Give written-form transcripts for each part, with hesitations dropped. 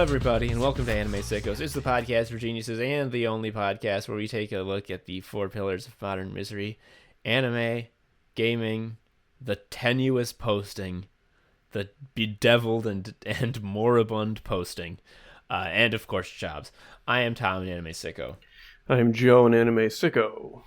everybody, and welcome to Anime Sickos. It's the podcast for geniuses and the only podcast where we take a look at the four pillars of modern misery: anime, gaming, the tenuous posting, the bedeviled and moribund posting, and of course jobs. I am Tom, an anime sicko. I am Joe, an anime sicko.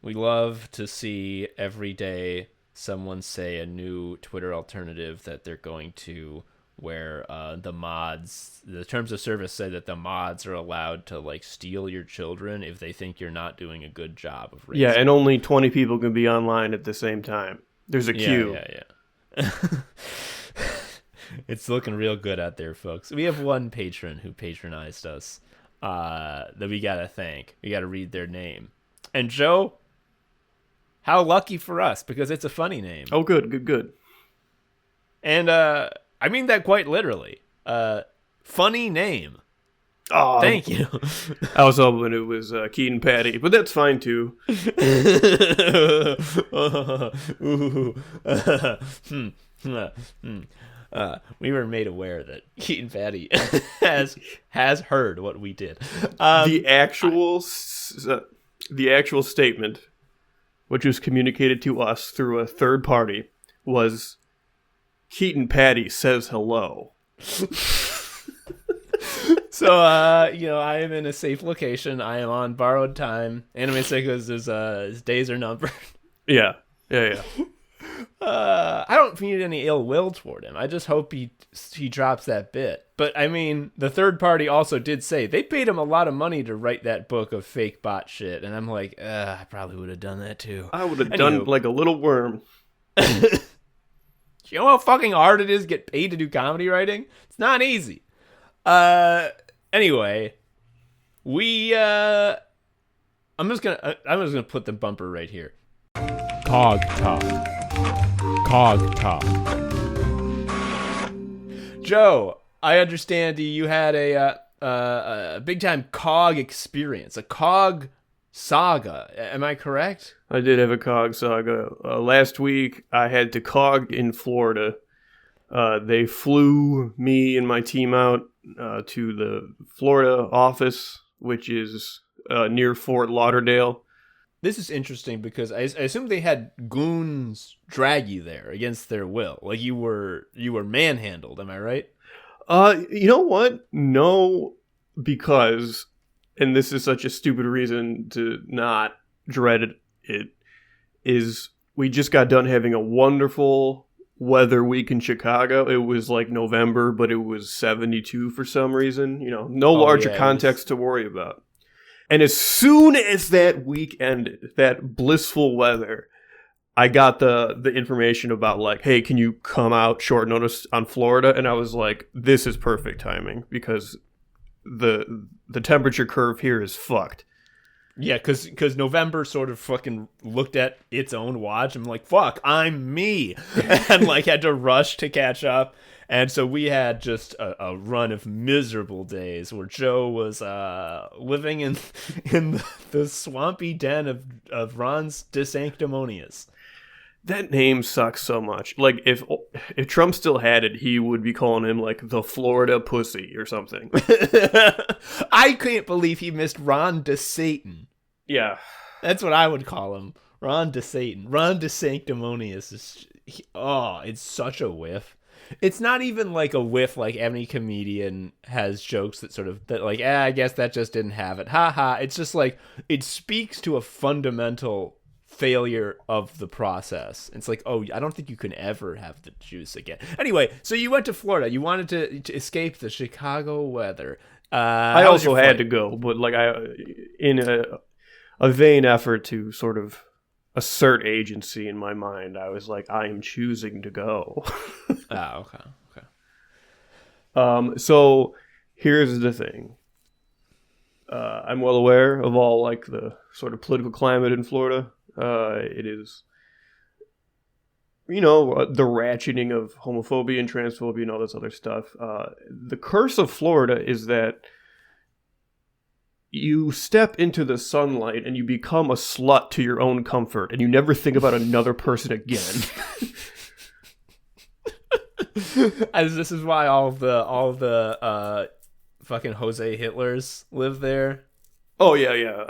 We love to see every day someone say a new Twitter alternative that they're going to, where the terms of service say that the mods are allowed to like steal your children if they think you're not doing a good job of raising. Yeah, and only 20 people can be online at the same time. There's a queue. Yeah. It's looking real good out there, folks. We have one patron who patronized us that we gotta thank. We gotta read their name. And Joe, how lucky for us, because it's a funny name. Oh, good. And I mean that quite literally. Funny name. Oh, thank you. I was hoping it was Keaton Patty, but that's fine too. We were made aware that Keaton Patty has heard what we did. The actual statement, which was communicated to us through a third party, was Keaton Patty says hello. So, I am in a safe location. I am on borrowed time. Anime Sickos his days are numbered. Yeah. I don't feel any ill will toward him. I just hope he drops that bit. But I mean, the third party also did say they paid him a lot of money to write that book of fake bot shit, and I'm like, I probably would have done that too. I would have done like a little worm. You know how fucking hard it is to get paid to do comedy writing? It's not easy. Anyway, I'm just gonna put the bumper right here. Cog Talk. Joe, I understand you had a big time COG experience, a COG saga. Am I correct? I did have a COG saga. Last week, I had to COG in Florida. They flew me and my team out to the Florida office, which is near Fort Lauderdale. This is interesting because I assume they had goons drag you there against their will. Like you were manhandled. Am I right? You know what? No, because, and this is such a stupid reason to not dread it, is we just got done having a wonderful weather week in Chicago. It was like November, but it was 72 for some reason. No larger context to worry about. And as soon as that week ended, that blissful weather, I got the information about like, hey, can you come out short notice on Florida? And I was like, this is perfect timing because the temperature curve here is fucked. Yeah, because November sort of fucking looked at its own watch and like, fuck, I'm me. And like had to rush to catch up. And so we had just a run of miserable days where Joe was living in the swampy den of Ron's DeSanctimonious. That name sucks so much. Like, if Trump still had it, he would be calling him, like, the Florida pussy or something. I can't believe he missed Ron DeSatan. Yeah. That's what I would call him. Ron DeSatan. Ron DeSanctimonious. It's such a whiff. It's not even like a whiff like any comedian has jokes I guess that just didn't have it. Ha ha. It's just like, it speaks to a fundamental failure of the process. It's like, I don't think you can ever have the juice again. Anyway, so you went to Florida. You wanted to escape the Chicago weather. I also had to go, but like in a vain effort to sort of assert agency in my mind, I was like, I am choosing to go. Okay. So here's the thing. I'm well aware of all like the sort of political climate in Florida. It is, the ratcheting of homophobia and transphobia and all this other stuff. The curse of Florida is that you step into the sunlight and you become a slut to your own comfort, and you never think about another person again. As this is why all of the fucking Jose Hitlers live there. Oh yeah, yeah.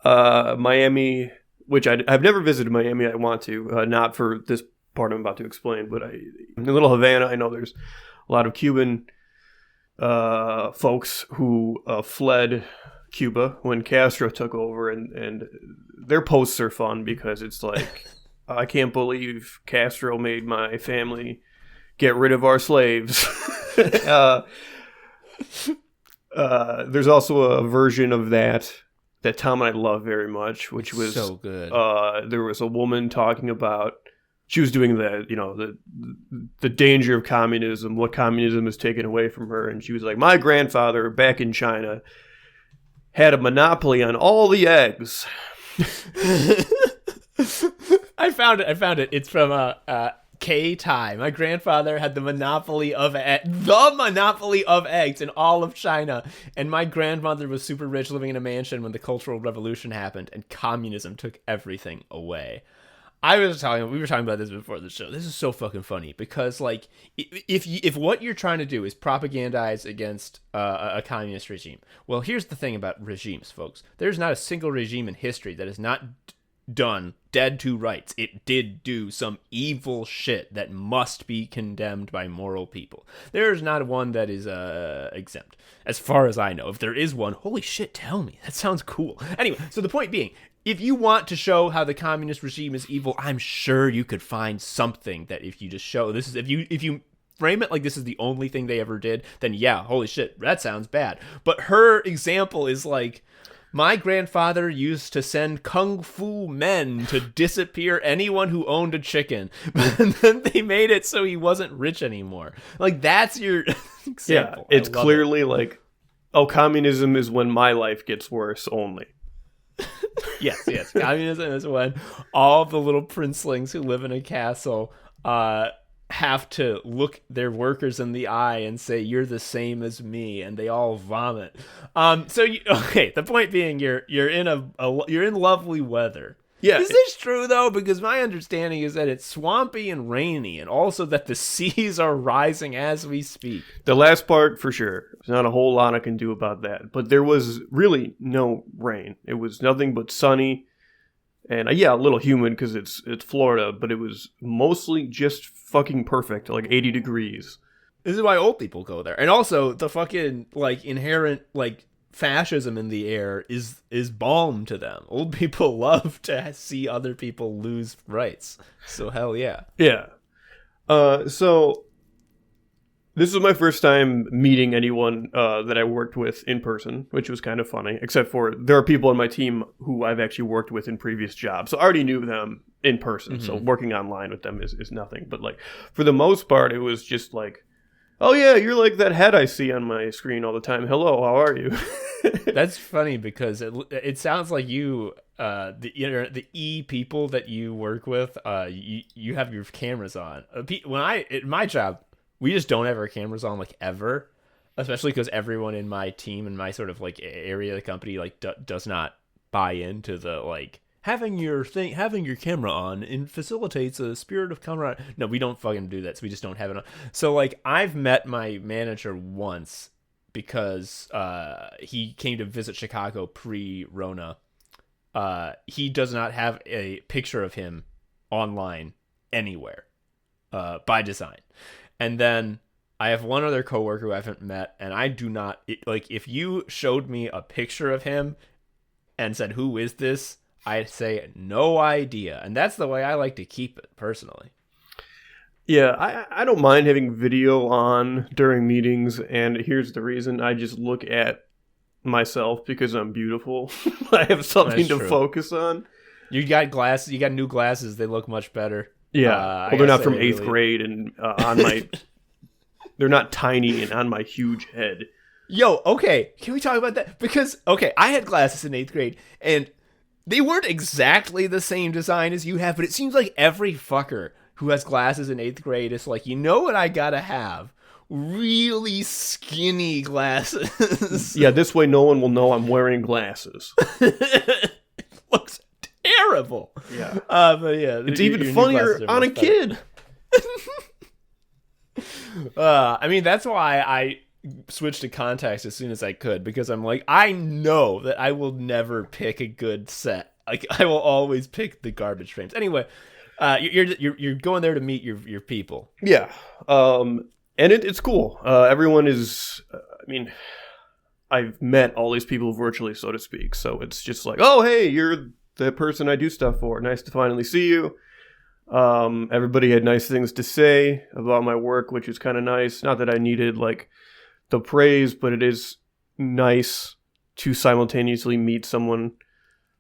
The Miami, which I've never visited Miami. I want to, not for this part I'm about to explain, but in Little Havana, I know there's a lot of Cuban folks who fled Cuba when Castro took over, and their posts are fun because it's like, I can't believe Castro made my family get rid of our slaves. There's also a version of that Tom and I love very much, which was so good. There was a woman talking about, she was doing the danger of communism, what communism has taken away from her, and she was like, my grandfather back in China had a monopoly on all the eggs. I found it. It's from K-Tai. My grandfather had the monopoly of eggs in all of China, and my grandmother was super rich, living in a mansion when the Cultural Revolution happened, and communism took everything away. We were talking about this before the show. This is so fucking funny because, like, if what you're trying to do is propagandize against a communist regime, well, here's the thing about regimes, folks. There's not a single regime in history that has not done dead to rights. It did do some evil shit that must be condemned by moral people. There is not one that is exempt, as far as I know. If there is one, holy shit, tell me. That sounds cool. Anyway, so the point being, if you want to show how the communist regime is evil, I'm sure you could find something that if you just show this is if you frame it like this is the only thing they ever did, then yeah, holy shit, that sounds bad. But her example is like, my grandfather used to send kung fu men to disappear anyone who owned a chicken. And then they made it so he wasn't rich anymore. Like, that's your example. Yeah, it's clearly like, oh, communism is when my life gets worse only. Yes. Communism is when all the little princelings who live in a castle have to look their workers in the eye and say, you're the same as me, and they all vomit. The point being, you're in lovely weather. Yeah. Is this true though? Because my understanding is that it's swampy and rainy, and also that the seas are rising as we speak. The last part, for sure. There's not a whole lot I can do about that. But there was really no rain. It was nothing but sunny. And a little humid because it's Florida, but it was mostly just fucking perfect, like 80 degrees. This is why old people go there. And also, the fucking, like, inherent, like, fascism in the air is balm to them. Old people love to see other people lose rights. So hell yeah. Yeah. So this was my first time meeting anyone that I worked with in person, which was kind of funny, except for there are people on my team who I've actually worked with in previous jobs. So I already knew them in person. Mm-hmm. So working online with them is nothing. But like, for the most part, it was just like, oh yeah, you're like that head I see on my screen all the time. Hello, how are you? That's funny because it sounds like you, the people that you work with, you have your cameras on. In my job, we just don't have our cameras on, like, ever, especially because everyone in my team and my sort of like area of the company like does not buy into the like having your camera on and facilitates a spirit of camaraderie. No, we don't fucking do that. So we just don't have it on. So like, I've met my manager once because he came to visit Chicago pre-Rona. He does not have a picture of him online anywhere by design. And then I have one other coworker who I haven't met, and I do not like, if you showed me a picture of him and said, who is this? I'd say no idea. And that's the way I like to keep it personally. Yeah, I don't mind having video on during meetings, and here's the reason. I just look at myself because I'm beautiful. I have something to focus on. You got glasses. You got new glasses. They look much better. Yeah, well, they're not from 8th grade, and on my, they're not tiny and on my huge head. Yo, okay, can we talk about that? Because, okay, I had glasses in 8th grade, and they weren't exactly the same design as you have, but it seems like every fucker who has glasses in 8th grade is like, you know what I gotta have? Really skinny glasses. Yeah, this way no one will know I'm wearing glasses. Looks terrible. Yeah. But yeah. It's even funnier on a kid. I mean, that's why I switched to contacts as soon as I could, because I'm like, I know that I will never pick a good set. Like, I will always pick the garbage frames. Anyway, you're going there to meet your people. Yeah. And it's cool. Everyone is, I mean, I've met all these people virtually, so to speak. So it's just like, oh, hey, you're the person I do stuff for. Nice to finally see you. Everybody had nice things to say about my work, which is kind of nice. Not that I needed like the praise, but it is nice to simultaneously meet someone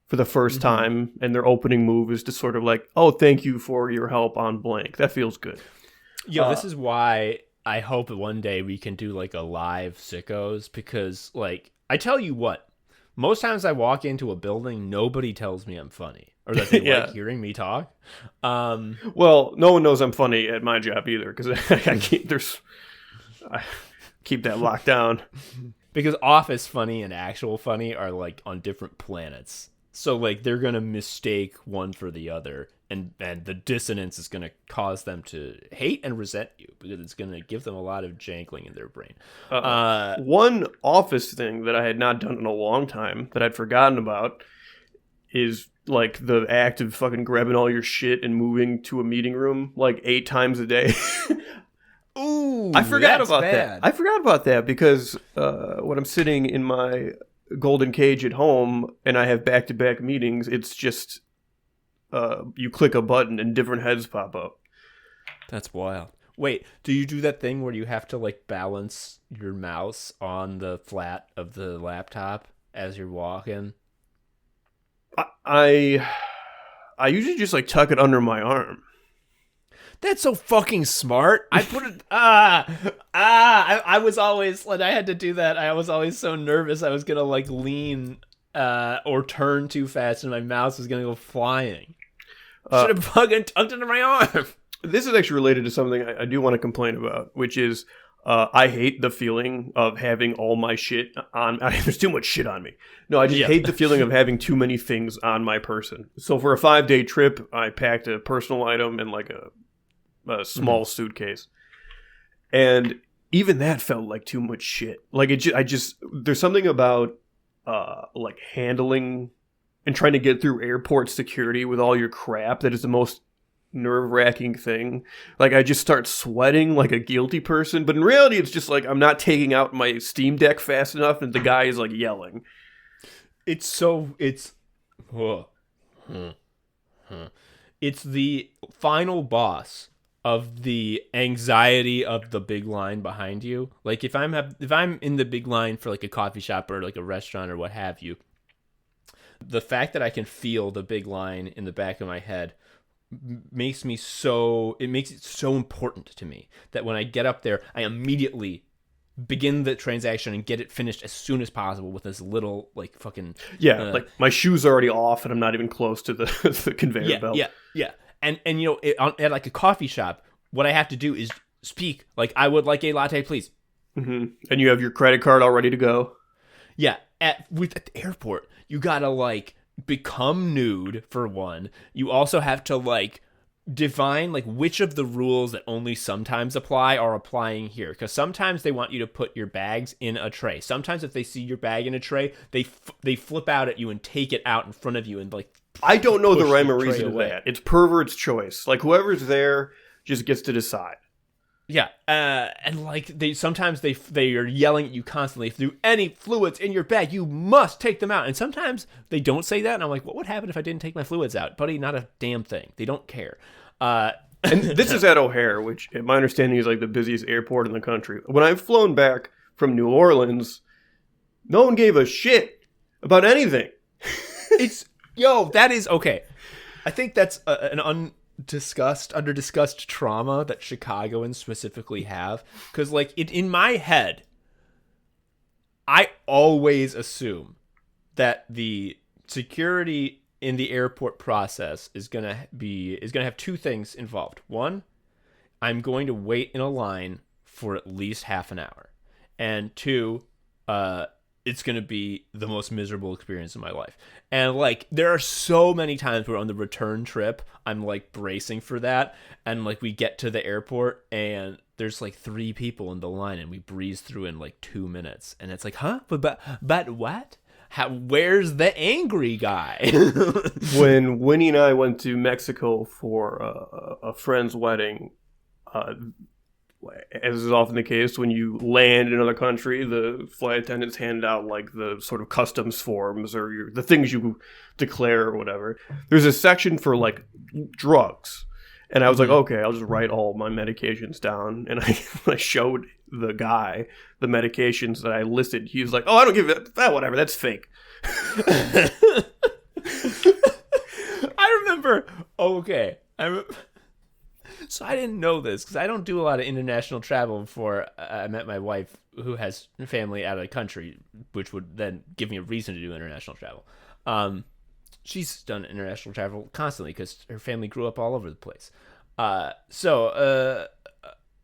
for the first time, and their opening move is to sort of like, oh, thank you for your help on blank. That feels good. Yo, this is why I hope that one day we can do like a live Sickos, because like, I tell you what, most times I walk into a building, nobody tells me I'm funny or that they like hearing me talk. Well, no one knows I'm funny at my job either, because I keep that locked down. Because office funny and actual funny are like on different planets. So like they're gonna mistake one for the other, and the dissonance is gonna cause them to hate and resent you, because it's gonna give them a lot of jangling in their brain. One office thing that I had not done in a long time that I'd forgotten about is like the act of fucking grabbing all your shit and moving to a meeting room like 8 times a day. Ooh, I forgot that's about bad. that. I forgot about that because when I'm sitting in my golden cage at home and I have back-to-back meetings, it's just you click a button and different heads pop up. That's wild. Wait, do you do that thing where you have to like balance your mouse on the flat of the laptop as you're walking? I usually just like tuck it under my arm. That's so fucking smart. I put it. I was always, when I had to do that, I was always so nervous I was gonna like lean or turn too fast and my mouse was gonna go flying. Should have fucking tucked it under my arm. This is actually related to something I do want to complain about, which is I hate the feeling of having all my shit on. There's too much shit on me. No, I just hate the feeling of having too many things on my person. So for a 5-day trip, I packed a personal item and like a small suitcase, and even that felt like too much shit. Like there's something about like handling and trying to get through airport security with all your crap that is the most nerve-wracking thing. Like I just start sweating like a guilty person, but in reality it's just like I'm not taking out my Steam Deck fast enough and the guy is like yelling. It's the final boss of the anxiety of the big line behind you. Like if I'm in the big line for like a coffee shop or like a restaurant or what have you, the fact that I can feel the big line in the back of my head makes it so important to me that when I get up there, I immediately begin the transaction and get it finished as soon as possible with as little like fucking like my shoes are already off and I'm not even close to the conveyor belt. Yeah. And you know, at like a coffee shop, what I have to do is speak like, I would like a latte, please. Mm-hmm. And you have your credit card all ready to go. Yeah. At the airport, you gotta like become nude for one. You also have to like define like which of the rules that only sometimes apply are applying here, because sometimes they want you to put your bags in a tray. Sometimes if they see your bag in a tray, they flip out at you and take it out in front of you and like, I don't know the rhyme or reason to that. It's pervert's choice. Like whoever's there just gets to decide. Yeah, and like they are yelling at you constantly. If there are any fluids in your bag, you must take them out. And sometimes they don't say that, and I'm like, what would happen if I didn't take my fluids out, buddy? Not a damn thing. They don't care. And this is at O'Hare, which, in my understanding, is like the busiest airport in the country. When I've flown back from New Orleans, no one gave a shit about anything. That is okay. I think that's an under-discussed trauma that Chicagoans specifically have, because like in my head I always assume that the security in the airport process is gonna have 2 things involved. One, I'm going to wait in a line for at least half an hour, and 2, it's going to be the most miserable experience of my life. And like, there are so many times where on the return trip, I'm like bracing for that. And like, we get to the airport and there's like 3 people in the line and we breeze through in like 2 minutes. And it's like, huh? But what? Where's the angry guy? When Winnie and I went to Mexico for a friend's wedding, as is often the case, when you land in another country, the flight attendants hand out like the sort of customs forms or the things you declare or whatever. There's a section for like drugs. And I was like, okay, I'll just write all my medications down. And I showed the guy the medications that I listed. He was like, oh, I don't give it that, whatever, that's fake. I remember, so I didn't know this because I don't do a lot of international travel before I met my wife, who has family out of the country, which would then give me a reason to do international travel. She's done international travel constantly because her family grew up all over the place. So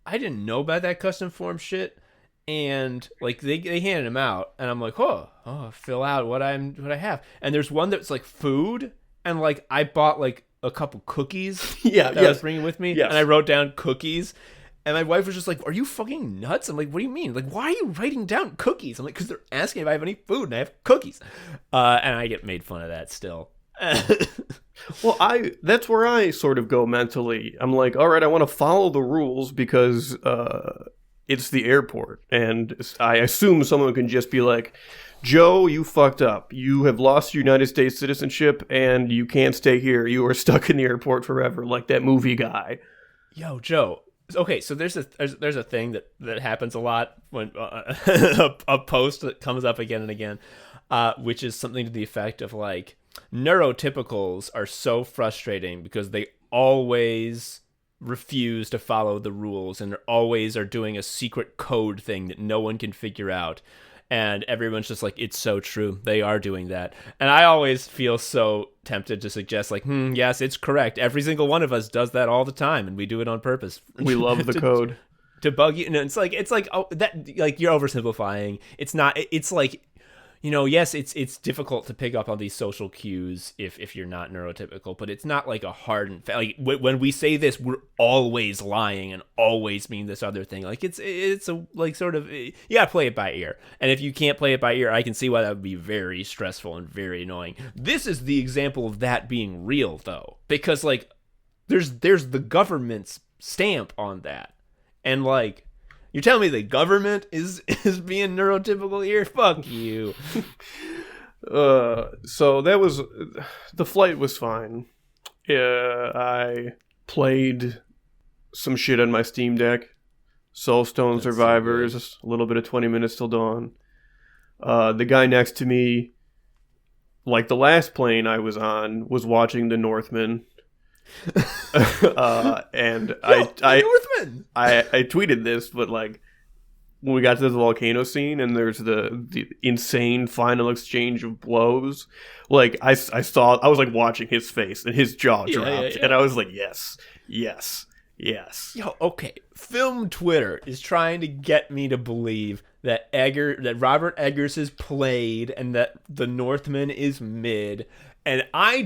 I didn't know about that custom form shit, and like they handed them out, and I'm like, oh, fill out what I have, and there's one that's like food, and like I bought like a couple cookies that I was bringing with me, and I wrote down cookies. And my wife was just like, are you fucking nuts? I'm like, what do you mean? Like, why are you writing down cookies? I'm like, because they're asking if I have any food, and I have cookies. And I get made fun of that still. Well, that's where I sort of go mentally. I'm like, all right, I want to follow the rules because it's the airport. And I assume someone can just be like, Joe, you fucked up. You have lost your United States citizenship, and you can't stay here. You are stuck in the airport forever, like that movie guy. Yo, Joe. Okay, so there's a thing that happens a lot when a post that comes up again and again, which is something to the effect of like, neurotypicals are so frustrating because they always refuse to follow the rules and always are doing a secret code thing that no one can figure out. And everyone's just like, it's so true. They are doing that. And I always feel so tempted to suggest like, yes, it's correct. Every single one of us does that all the time. And we do it on purpose. We love the code. To bug you. And it's like, oh, that, like, you're oversimplifying. It's not, it's like, you know, yes, it's difficult to pick up on these social cues if you're not neurotypical, but it's not like a hard and like when we say this, we're always lying and always mean this other thing. Like it's a like sort of, you gotta play it by ear, and if you can't play it by ear, I can see why that would be very stressful and very annoying. This is the example of that being real though, because like there's the government's stamp on that, and like. You're telling me the government is being neurotypical here? Fuck you. So that was... The flight was fine. I played some shit on my Steam Deck. Soulstone Survivors, a little bit of 20 Minutes Till Dawn. The guy next to me, like the last plane I was on, was watching The Northman. And I tweeted this, but like when we got to the volcano scene and there's the insane final exchange of blows, like I was like watching his face and his jaw dropped, and I was like, yes. Yo, okay. Film Twitter is trying to get me to believe that Robert Eggers is played and that The Northman is mid, and I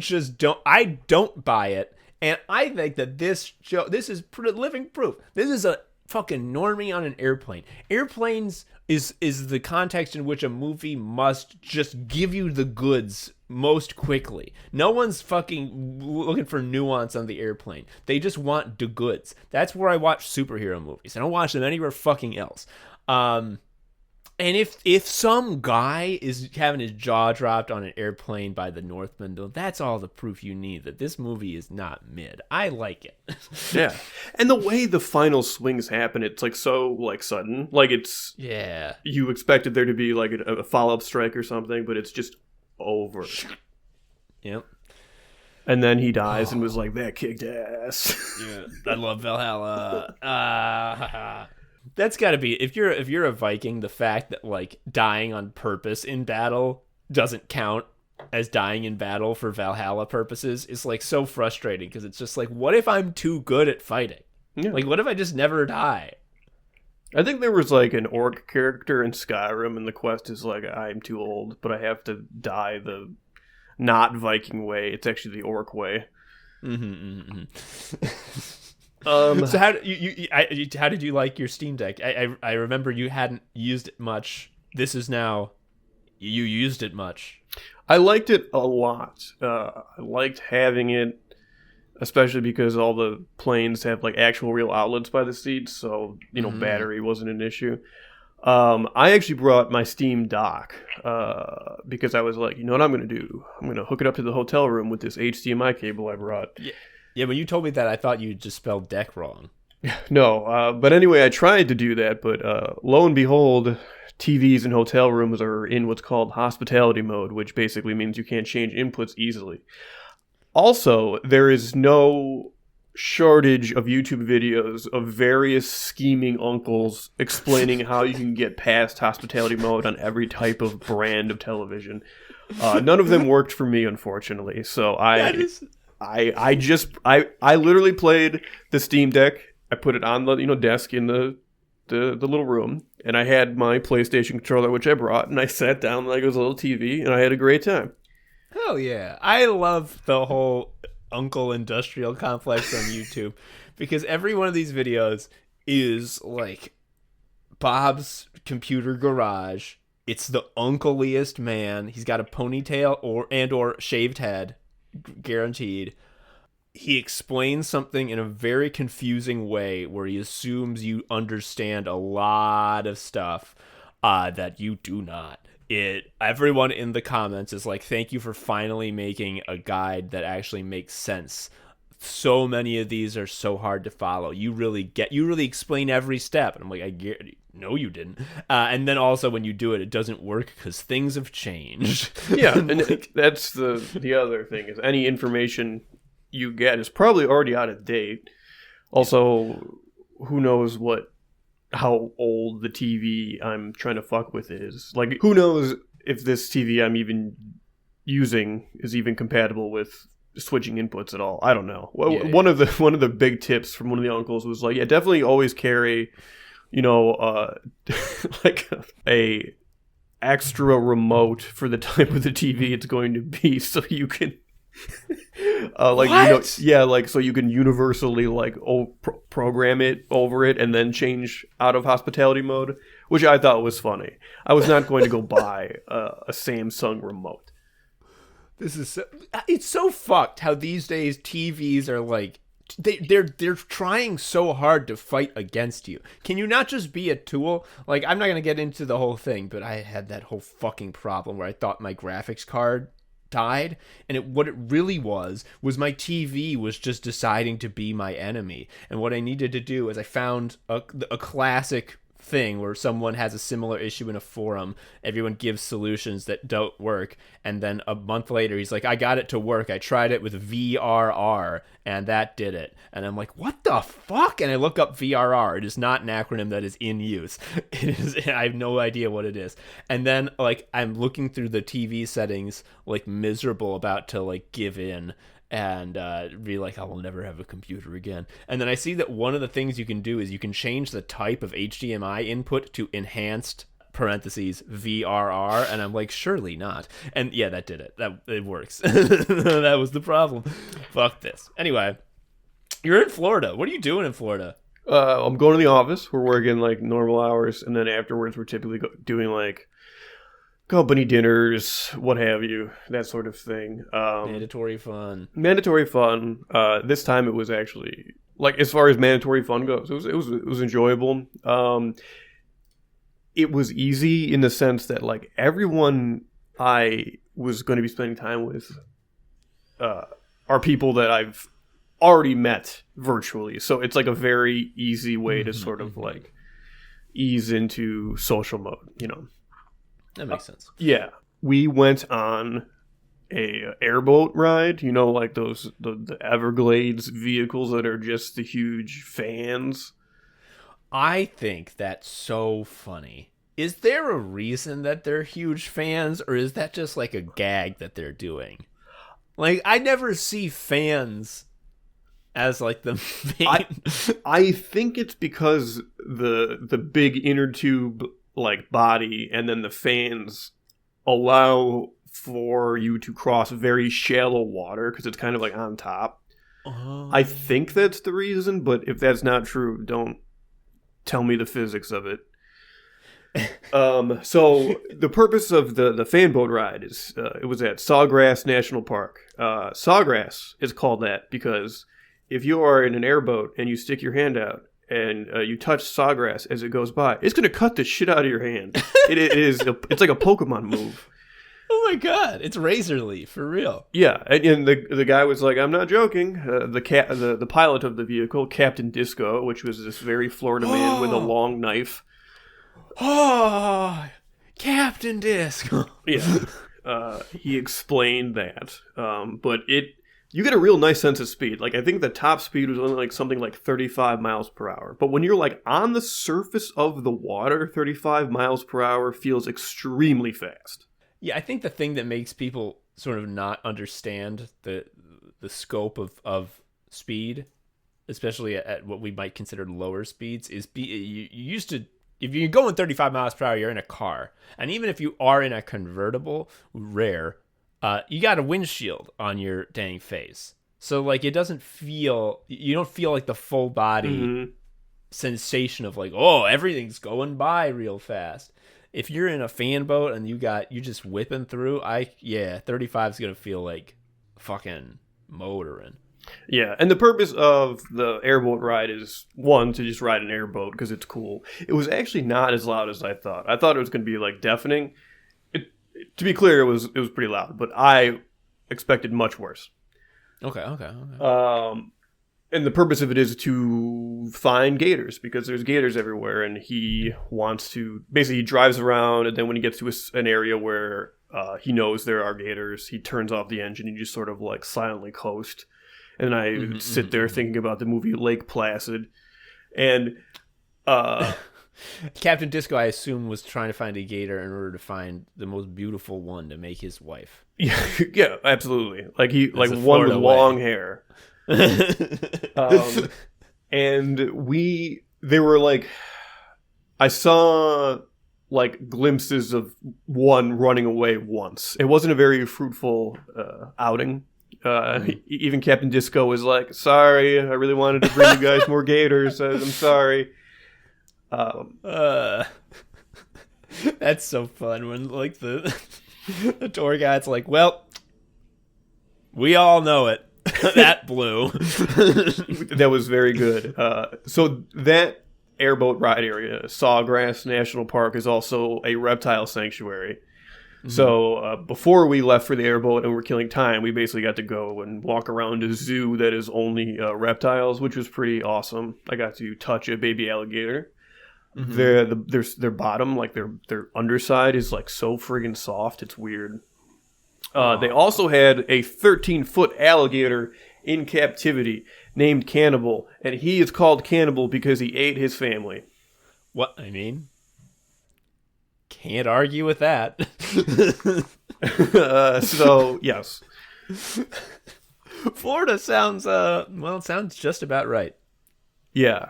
don't buy it. And I think that this is living proof. This is a fucking normie on an airplane. Airplanes is the context in which a movie must just give you the goods most quickly. No one's fucking looking for nuance on the airplane. They just want the goods. That's where I watch superhero movies. I don't watch them anywhere fucking else. And if some guy is having his jaw dropped on an airplane by the Northman, though, that's all the proof you need that this movie is not mid. I like it. Yeah. And the way the final swings happen, it's like so like sudden. Like it's... Yeah. You expected there to be like a follow-up strike or something, but it's just over. Yep. And then he dies and was like, that kicked ass. Yeah. I love Valhalla. That's got to be, if you're a Viking, the fact that like dying on purpose in battle doesn't count as dying in battle for Valhalla purposes is like so frustrating, because it's just like, what if I'm too good at fighting? Yeah. Like, what if I just never die? I think there was like an orc character in Skyrim, and the quest is like, I'm too old, but I have to die the not Viking way. It's actually the orc way. So how did you like your Steam Deck? I remember you hadn't used it much. This is now you used it much. I liked it a lot. I liked having it, especially because all the planes have like actual real outlets by the seats, so battery wasn't an issue. I actually brought my Steam dock because I was like, you know what I'm going to do? I'm going to hook it up to the hotel room with this HDMI cable I brought. Yeah, when you told me that, I thought you just spelled deck wrong. No, but anyway, I tried to do that, but lo and behold, TVs in hotel rooms are in what's called hospitality mode, which basically means you can't change inputs easily. Also, there is no shortage of YouTube videos of various scheming uncles explaining how you can get past hospitality mode on every type of brand of television. None of them worked for me, unfortunately. So I literally played the Steam Deck. I put it on the desk in the little room, and I had my PlayStation controller, which I brought, and I sat down like it was a little TV, and I had a great time. Hell yeah. I love the whole uncle industrial complex on YouTube because every one of these videos is like Bob's computer garage. It's the uncleiest man. He's got a ponytail or shaved head, guaranteed. He explains something in a very confusing way where he assumes you understand a lot of stuff that you do not. Everyone in the comments is like, thank you for finally making a guide that actually makes sense. So many of these are so hard to follow. You really explain every step. And I'm like, no, you didn't. And then also when you do it, it doesn't work because things have changed. Yeah, and that's the other thing is any information you get is probably already out of date. Also, who knows how old the TV I'm trying to fuck with is. Like, who knows if this TV I'm even using is even compatible with switching inputs at all. I don't know. One of the big tips from one of the uncles was like, yeah, definitely always carry, like a extra remote for the type of the TV it's going to be, so you can so you can universally program it over it and then change out of hospitality mode, which I thought was funny. I was not going to go buy a Samsung remote. It's so fucked how these days TVs are like they're trying so hard to fight against you. Can you not just be a tool? Like, I'm not gonna get into the whole thing, but I had that whole fucking problem where I thought my graphics card died, and what it really was my TV was just deciding to be my enemy. And what I needed to do is I found a classic thing where someone has a similar issue in a forum, everyone gives solutions that don't work, and then a month later he's like, I got it to work, I tried it with VRR and that did it. And I'm like, what the fuck? And I look up VRR. It is not an acronym that is in use. It is, I have no idea what it is. And then like I'm looking through the TV settings, like miserable, about to like give in and be like, I will never have a computer again. And then I see that one of the things you can do is you can change the type of HDMI input to enhanced parentheses VRR, and I'm like, surely not. And yeah, that did it. It works. That was the problem. Fuck this. Anyway, you're in Florida. What are you doing in Florida? I'm going to the office. We're working like normal hours, and then afterwards we're typically doing like company dinners, what have you, that sort of thing. Mandatory fun. This time it was actually, like, as far as mandatory fun goes, it was enjoyable. It was easy in the sense that like everyone I was going to be spending time with are people that I've already met virtually, so it's like a very easy way to sort of like ease into social mode, That makes sense. Yeah. We went on a airboat ride, like those the Everglades vehicles that are just the huge fans. I think that's so funny. Is there a reason that they're huge fans, or is that just like a gag that they're doing? Like, I never see fans as like the main... I think it's because the big inner tube like body and then the fans allow for you to cross very shallow water because it's kind of like on top. I think that's the reason, but if that's not true, don't tell me the physics of it. So the purpose of the fan boat ride is it was at Sawgrass National Park. Sawgrass is called that because if you are in an airboat and you stick your hand out and you touch sawgrass as it goes by, it's going to cut the shit out of your hand. It's like a Pokemon move. Oh my god, it's razor leaf for real. Yeah, and the guy was like, I'm not joking. The pilot of the vehicle, Captain Disco, which was this very Florida man with a long knife. Oh, Captain Disc. Yeah, he explained that. But you get a real nice sense of speed. Like, I think the top speed was only like something like 35 miles per hour. But when you're like on the surface of the water, 35 miles per hour feels extremely fast. Yeah, I think the thing that makes people sort of not understand the scope of speed, especially at what we might consider lower speeds, is you used to, if you're going 35 miles per hour, you're in a car. And even if you are in a convertible, rare, you got a windshield on your dang face. So, like, it doesn't feel, you don't feel like the full body sensation of like, oh, everything's going by real fast. If you're in a fan boat and you're just whipping through, 35 is going to feel like fucking motoring. Yeah, and the purpose of the airboat ride is, one, to just ride an airboat because it's cool. It was actually not as loud as I thought. I thought it was going to be, like, deafening. To be clear, it was pretty loud, but I expected much worse. Okay. And the purpose of it is to find gators because there's gators everywhere, and he wants to basically he drives around, and then when he gets to an area where he knows there are gators, he turns off the engine and just sort of like silently coast. And I sit there thinking about the movie Lake Placid, and Captain Disco, I assume, was trying to find a gator in order to find the most beautiful one to make his wife. Yeah, absolutely. Like one with long hair. And they were like, I saw like glimpses of one running away once. It wasn't a very fruitful outing. Even Captain Disco was like, sorry, I really wanted to bring you guys more gators. I'm sorry. That's so fun when like the tour guide's like, well, we all know it. That blew. That was very good. So that airboat ride area, Sawgrass National Park, is also a reptile sanctuary. Mm-hmm. So before we left for the airboat and we're killing time, we basically got to go and walk around a zoo that is only reptiles, which was pretty awesome. I got to touch a baby alligator. Mm-hmm. Their bottom, like their underside, is like so friggin' soft. It's weird. They also had a 13-foot alligator in captivity named Cannibal, and he is called Cannibal because he ate his family. What? I mean, can't argue with that. So, yes. Florida sounds, it sounds just about right. Yeah.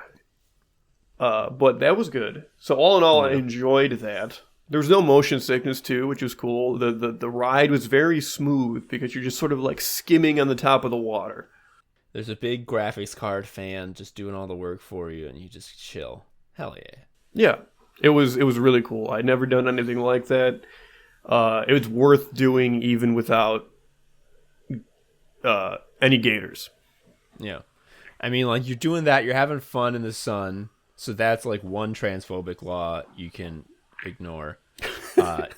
But that was good. So all in all, I enjoyed that. There was no motion sickness too, which was cool. The ride was very smooth because you're just sort of like skimming on the top of the water. There's a big graphics card fan just doing all the work for you, and you just chill. Hell yeah. Yeah, it was really cool. I'd never done anything like that. It was worth doing even without any gators. Yeah. I mean, like, you're doing that, you're having fun in the sun, so that's like one transphobic law you can ignore.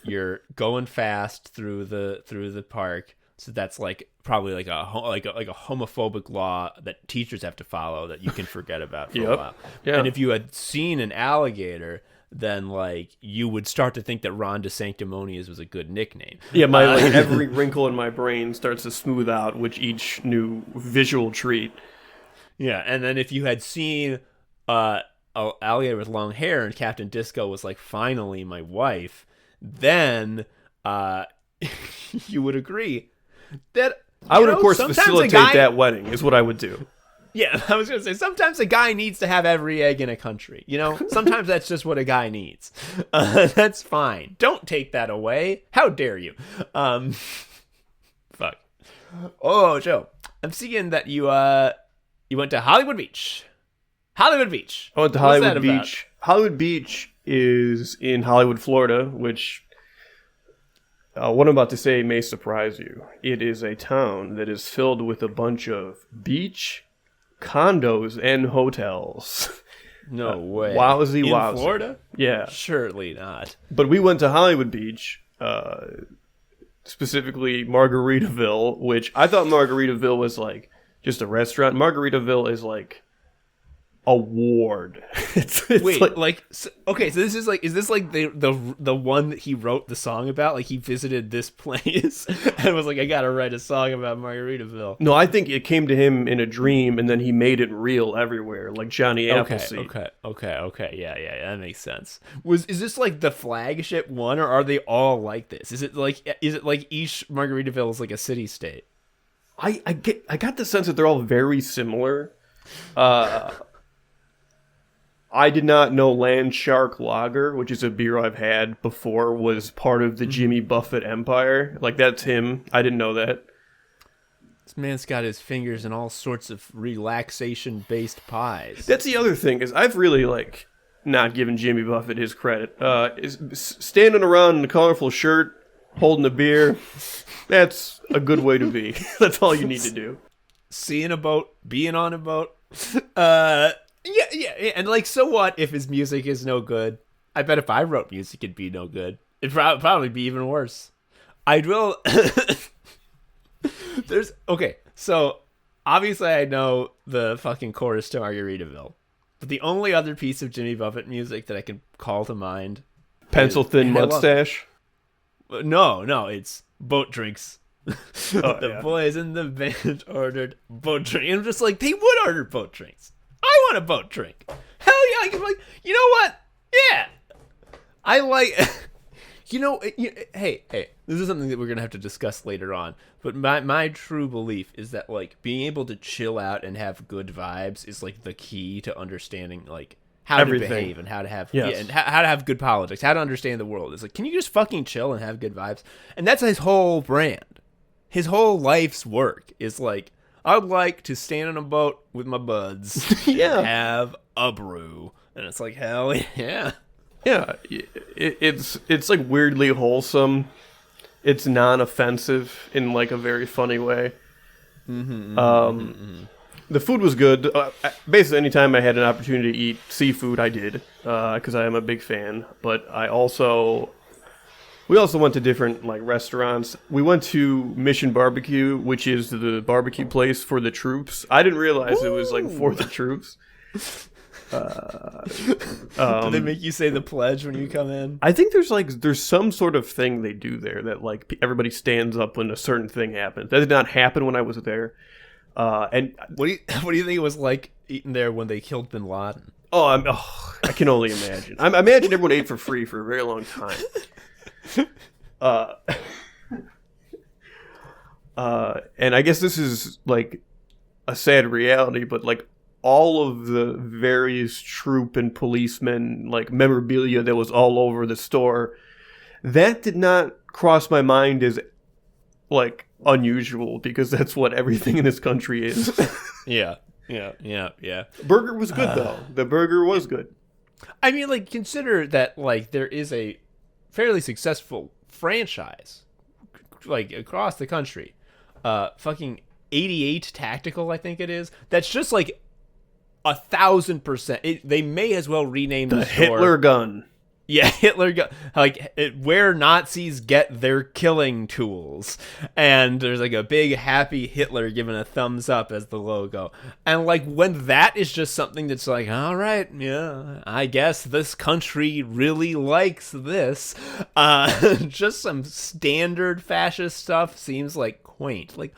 You're going fast through the park, so that's like probably like a homophobic law that teachers have to follow that you can forget about for a while. Yeah. And if you had seen an alligator, then like you would start to think that Ron DeSanctimonious was a good nickname. Yeah, my every wrinkle in my brain starts to smooth out with each new visual treat. Yeah, and then if you had seen an alligator with long hair and Captain Disco was like, finally my wife, then you would agree that I would, of course, facilitate that wedding is what I would do. Yeah, I was going to say, sometimes a guy needs to have every egg in a country. You know, sometimes that's just what a guy needs. That's fine. Don't take that away. How dare you? Fuck. Oh, Joe. I'm seeing that you went to Hollywood Beach. Hollywood Beach. I went to What's Hollywood that about? Beach. Hollywood Beach is in Hollywood, Florida, which what I'm about to say may surprise you. It is a town that is filled with a bunch of beach, condos, and hotels. No way. Wowsy, In wowsy. Florida? Yeah. Surely not. But we went to Hollywood Beach, specifically Margaritaville, which I thought Margaritaville was like just a restaurant. Margaritaville is like a ward. it's Wait, like okay, so is this like the one that he wrote the song about? Like he visited this place and was like, I gotta write a song about Margaritaville. no, I think it came to him in a dream, and then he made it real everywhere, like Johnny Appleseed. Okay, yeah, that makes sense. Is this like the flagship one, or are they all like this? Is it like each Margaritaville is like a city state? I got the sense that they're all very similar. I did not know Land Shark Lager, which is a beer I've had before, was part of the Jimmy Buffett empire. Like, that's him. I didn't know that. This man's got his fingers in all sorts of relaxation-based pies. That's the other thing, is I've really, like, not given Jimmy Buffett his credit. Is standing around in a colorful shirt, holding a beer, that's a good way to be. That's all you need to do. Seeing a boat, being on a boat. Yeah, and like, so what if his music is no good? I bet if I wrote music, it'd be no good. It'd probably be even worse. I'd will. Okay, so obviously I know the fucking chorus to Margaritaville, but the only other piece of Jimmy Buffett music that I can call to mind, Pencil thin mustache. No, it's boat drinks. The Yeah. boys in the band ordered boat drink. And I'm just like, they would order boat drinks. I want a boat drink. Hell yeah! I can, like, you know what? Yeah, I like. Hey, this is something that we're gonna have to discuss later on. But my true belief is that, like, being able to chill out and have good vibes is like the key to understanding, like, how Everything. to behave and how to have Yes. how to have good politics, how to understand the world. It's like, can you just fucking chill and have good vibes? And that's his whole brand. His whole life's work is like, I'd like to stand on a boat with my buds Yeah. and have a brew. And it's like, hell yeah. Yeah, it's like weirdly wholesome. It's non-offensive in like a very funny way. The food was good. Basically, anytime I had an opportunity to eat seafood, I did, because I am a big fan. But we also went to different like restaurants. We went to Mission Barbecue, which is the barbecue place for the troops. I didn't realize it was like for the troops. Do they make you say the pledge when you come in? I think there's some sort of thing they do there that like everybody stands up when a certain thing happens. That did not happen when I was there. And What do you think it was like eating there when they killed Bin Laden? I can only imagine. I imagine everyone ate for free for a very long time. And I guess this is like a sad reality, but like all of the various troop and policemen like memorabilia that was all over the store, that did not cross my mind as like unusual, because that's what everything in this country is. Yeah. Burger was good though. The burger was good. I mean, like, consider that, like, there is a fairly successful franchise, like, across the country. Fucking 88 Tactical, I think it is. That's just, like, 1,000%. They may as well rename the store Hitler gun. Yeah, Hitler got, like, where Nazis get their killing tools. And there's like a big happy Hitler giving a thumbs up as the logo. And like, when that is just something that's like, all right, yeah, I guess this country really likes this. Just some standard fascist stuff seems like quaint. Like,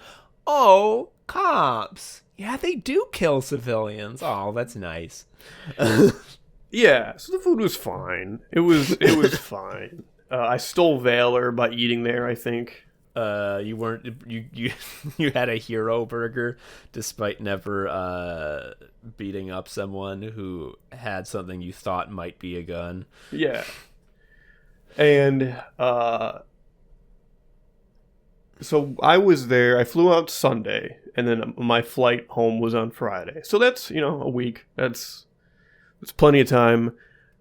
oh, cops. Yeah, they do kill civilians. Oh, that's nice. Yeah, so the food was fine. It was fine. I stole valor by eating there, I think. You had a hero burger despite never beating up someone who had something you thought might be a gun. Yeah. And So I was there. I flew out Sunday, and then my flight home was on Friday. So that's, a week. That's plenty of time.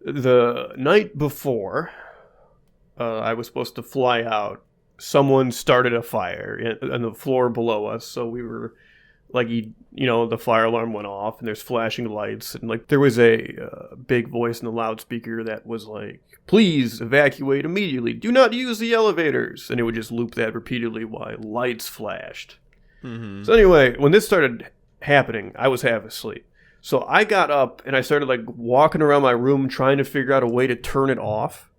The night before I was supposed to fly out, someone started a fire on the floor below us. So we were like, the fire alarm went off, and there's flashing lights, and like there was a big voice in the loudspeaker that was like, "Please evacuate immediately. Do not use the elevators." And it would just loop that repeatedly while lights flashed. Mm-hmm. So anyway, when this started happening, I was half asleep. So I got up and I started like walking around my room trying to figure out a way to turn it off.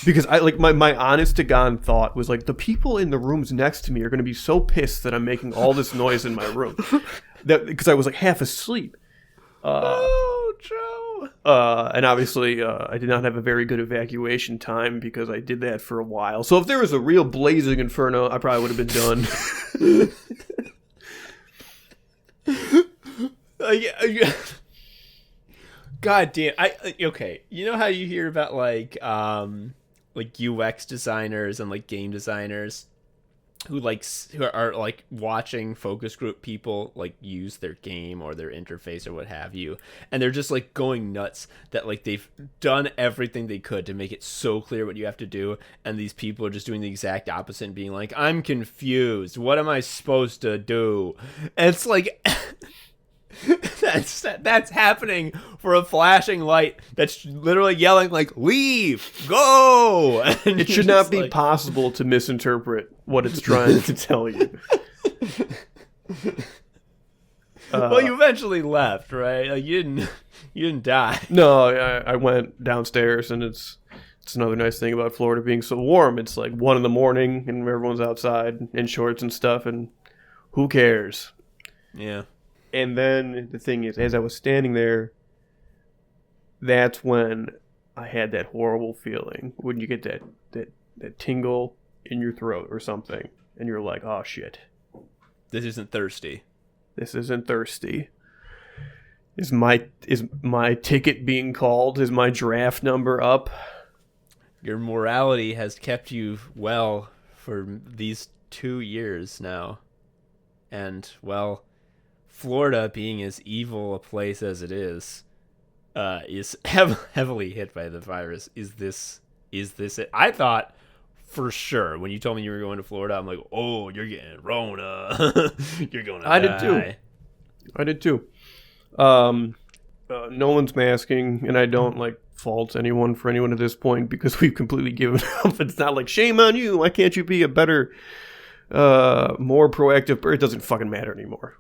Because I like my honest to God thought was like, the people in the rooms next to me are going to be so pissed that I'm making all this noise in my room, that because I was like half asleep. Oh, Joe. And obviously I did not have a very good evacuation time because I did that for a while. So if there was a real blazing inferno, I probably would have been done. Yeah. God damn. Okay. You know how you hear about like UX designers and like game designers who are like watching focus group people like use their game or their interface or what have you, and they're just like going nuts that like they've done everything they could to make it so clear what you have to do, and these people are just doing the exact opposite and being like, "I'm confused. What am I supposed to do?" And it's like that's happening for a flashing light that's literally yelling like, "Leave, go!" And it should not be possible to misinterpret what it's trying to tell you. Well, you eventually left, right? Like you didn't die. No, I went downstairs, and it's another nice thing about Florida being so warm. It's like 1 a.m, and everyone's outside in shorts and stuff, and who cares? Yeah. And then the thing is, as I was standing there, that's when I had that horrible feeling when you get that tingle in your throat or something, and you're like, "Oh shit, this isn't thirsty. This isn't thirsty. Is my ticket being called? Is my draft number up?" Your morality has kept you well for these 2 years now, and well, Florida, being as evil a place as it is heavily hit by the virus. Is this it? I thought for sure when you told me you were going to Florida, I'm like, "Oh, you're getting Rona." You're going to die. I did too. No one's masking, and I don't like fault anyone for anyone at this point because we've completely given up. It's not like, shame on you. Why can't you be a better, more proactive? It doesn't fucking matter anymore.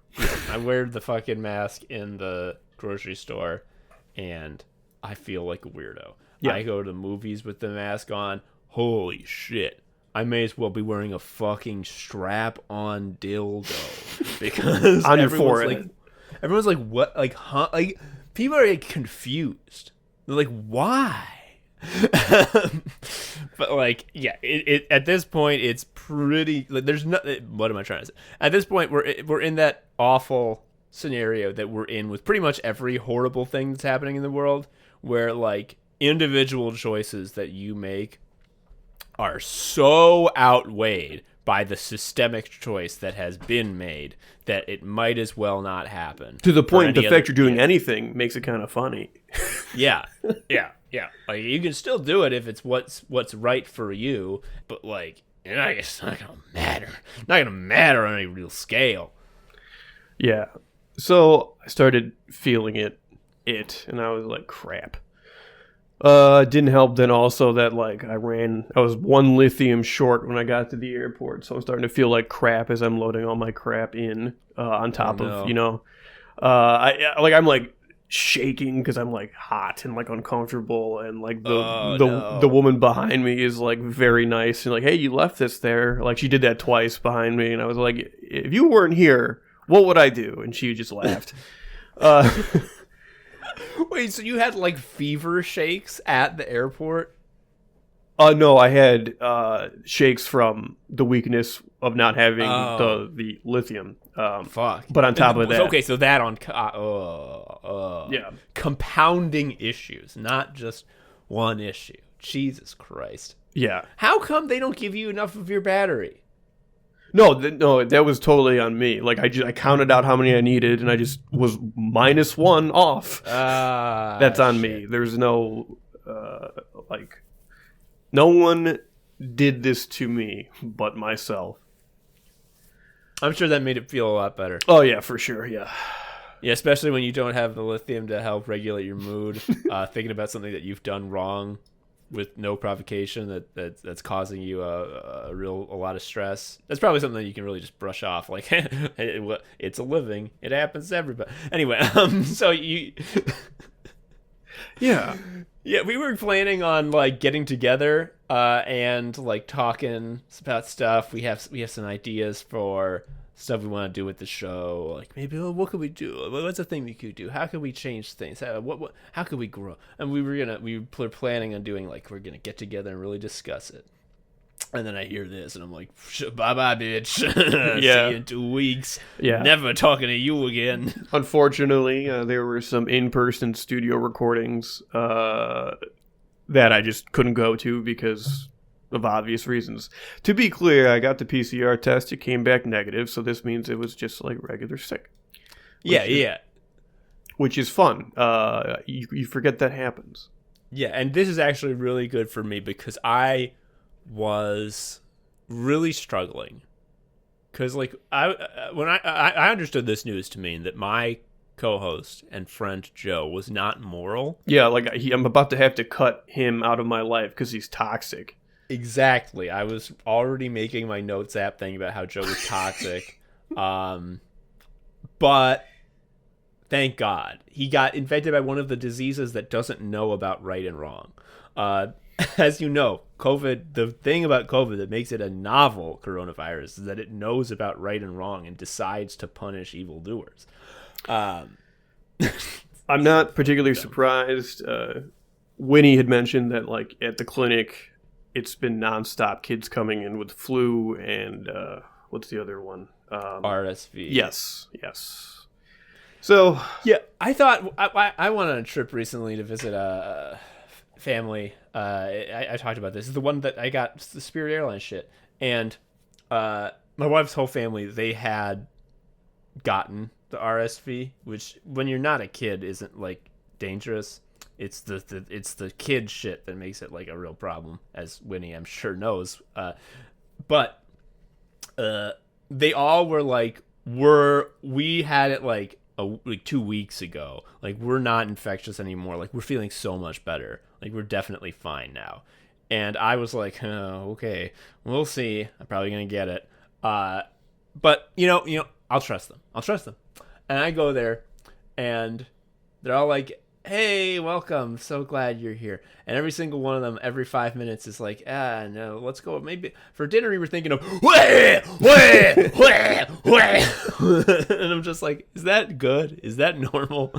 I wear the fucking mask in the grocery store, and I feel like a weirdo. Yeah. I go to the movies with the mask on. Holy shit. I may as well be wearing a fucking strap-on dildo because on your forehead. Everyone's like, "What? Like, huh?" Like, people are like confused. They're like, "Why?" But like, yeah, it at this point it's pretty. Like, there's no. What am I trying to say? At this point, we're in that awful scenario that we're in with pretty much every horrible thing that's happening in the world, where like individual choices that you make are so outweighed by the systemic choice that has been made that it might as well not happen. To the point, the fact you're doing anything makes it kind of funny. Yeah. Like, you can still do it if it's what's right for you, but like, it's not gonna matter. Not gonna matter on any real scale. Yeah. So I started feeling it, and I was like, crap. Didn't help then also that like I was 1 lithium short when I got to the airport, so I'm starting to feel like crap as I'm loading all my crap in on top of I'm like shaking because I'm like hot and like uncomfortable, and like the woman behind me is like very nice and like, "Hey, you left this there." Like she did that twice behind me, and I was like, "If you weren't here, what would I do?" And she just laughed. Wait, so you had like fever shakes at the airport? No, I had shakes from the weakness of not having the lithium. Fuck. But on top of that, okay, so that on compounding issues, not just one issue. Jesus Christ. Yeah. How come they don't give you enough of your battery? No, that was totally on me. Like I counted out how many I needed, and I just was -1 off. That's on Shit. me. There's no like, no one did this to me but myself. I'm sure that made it feel a lot better. Oh yeah, for sure. Yeah. Yeah, especially when you don't have the lithium to help regulate your mood. Thinking about something that you've done wrong with no provocation that's causing you a lot of stress. That's probably something that you can really just brush off. Like it's a living. It happens to everybody. Anyway, so you. Yeah. Yeah, we were planning on like getting together and like talking about stuff. We have some ideas for stuff we want to do with the show. Like maybe what could we do? What's a thing we could do? How could we change things? How could we grow? And we were planning on doing like we're gonna get together and really discuss it. And then I hear this, and I'm like, bye-bye, bitch. Yeah. See you in 2 weeks. Yeah. Never talking to you again. Unfortunately, there were some in-person studio recordings that I just couldn't go to because of obvious reasons. To be clear, I got the PCR test. It came back negative, so this means it was just like regular sick. Yeah. Which is fun. You forget that happens. Yeah, and this is actually really good for me because I was really struggling because like I understood this news to mean that my co-host and friend Joe was not moral. Yeah, like I'm about to have to cut him out of my life because he's toxic. Exactly. I was already making my notes app thing about how Joe was toxic. But thank God he got infected by one of the diseases that doesn't know about right and wrong. As you know, COVID, the thing about COVID that makes it a novel coronavirus is that it knows about right and wrong and decides to punish evildoers. I'm not particularly surprised. Winnie had mentioned that, like, at the clinic, it's been nonstop kids coming in with flu and what's the other one? RSV. Yes. So yeah, I thought I went on a trip recently to visit a family. I talked about this. It's the one that I got the Spirit Airlines shit, and my wife's whole family, they had gotten the RSV, which when you're not a kid isn't like dangerous. It's the kid shit that makes it like a real problem, as Winnie I'm sure knows. But they all were like, we had it like 2 weeks ago. Like we're not infectious anymore. Like we're feeling so much better. Like we're definitely fine now. And I was like, oh, okay, we'll see. I'm probably gonna get it. But you know, I'll trust them. And I go there, and they're all like, hey, welcome. So glad you're here. And every single one of them, every 5 minutes, is like, no, let's go. Maybe for dinner, we were thinking of, and I'm just like, is that good? Is that normal?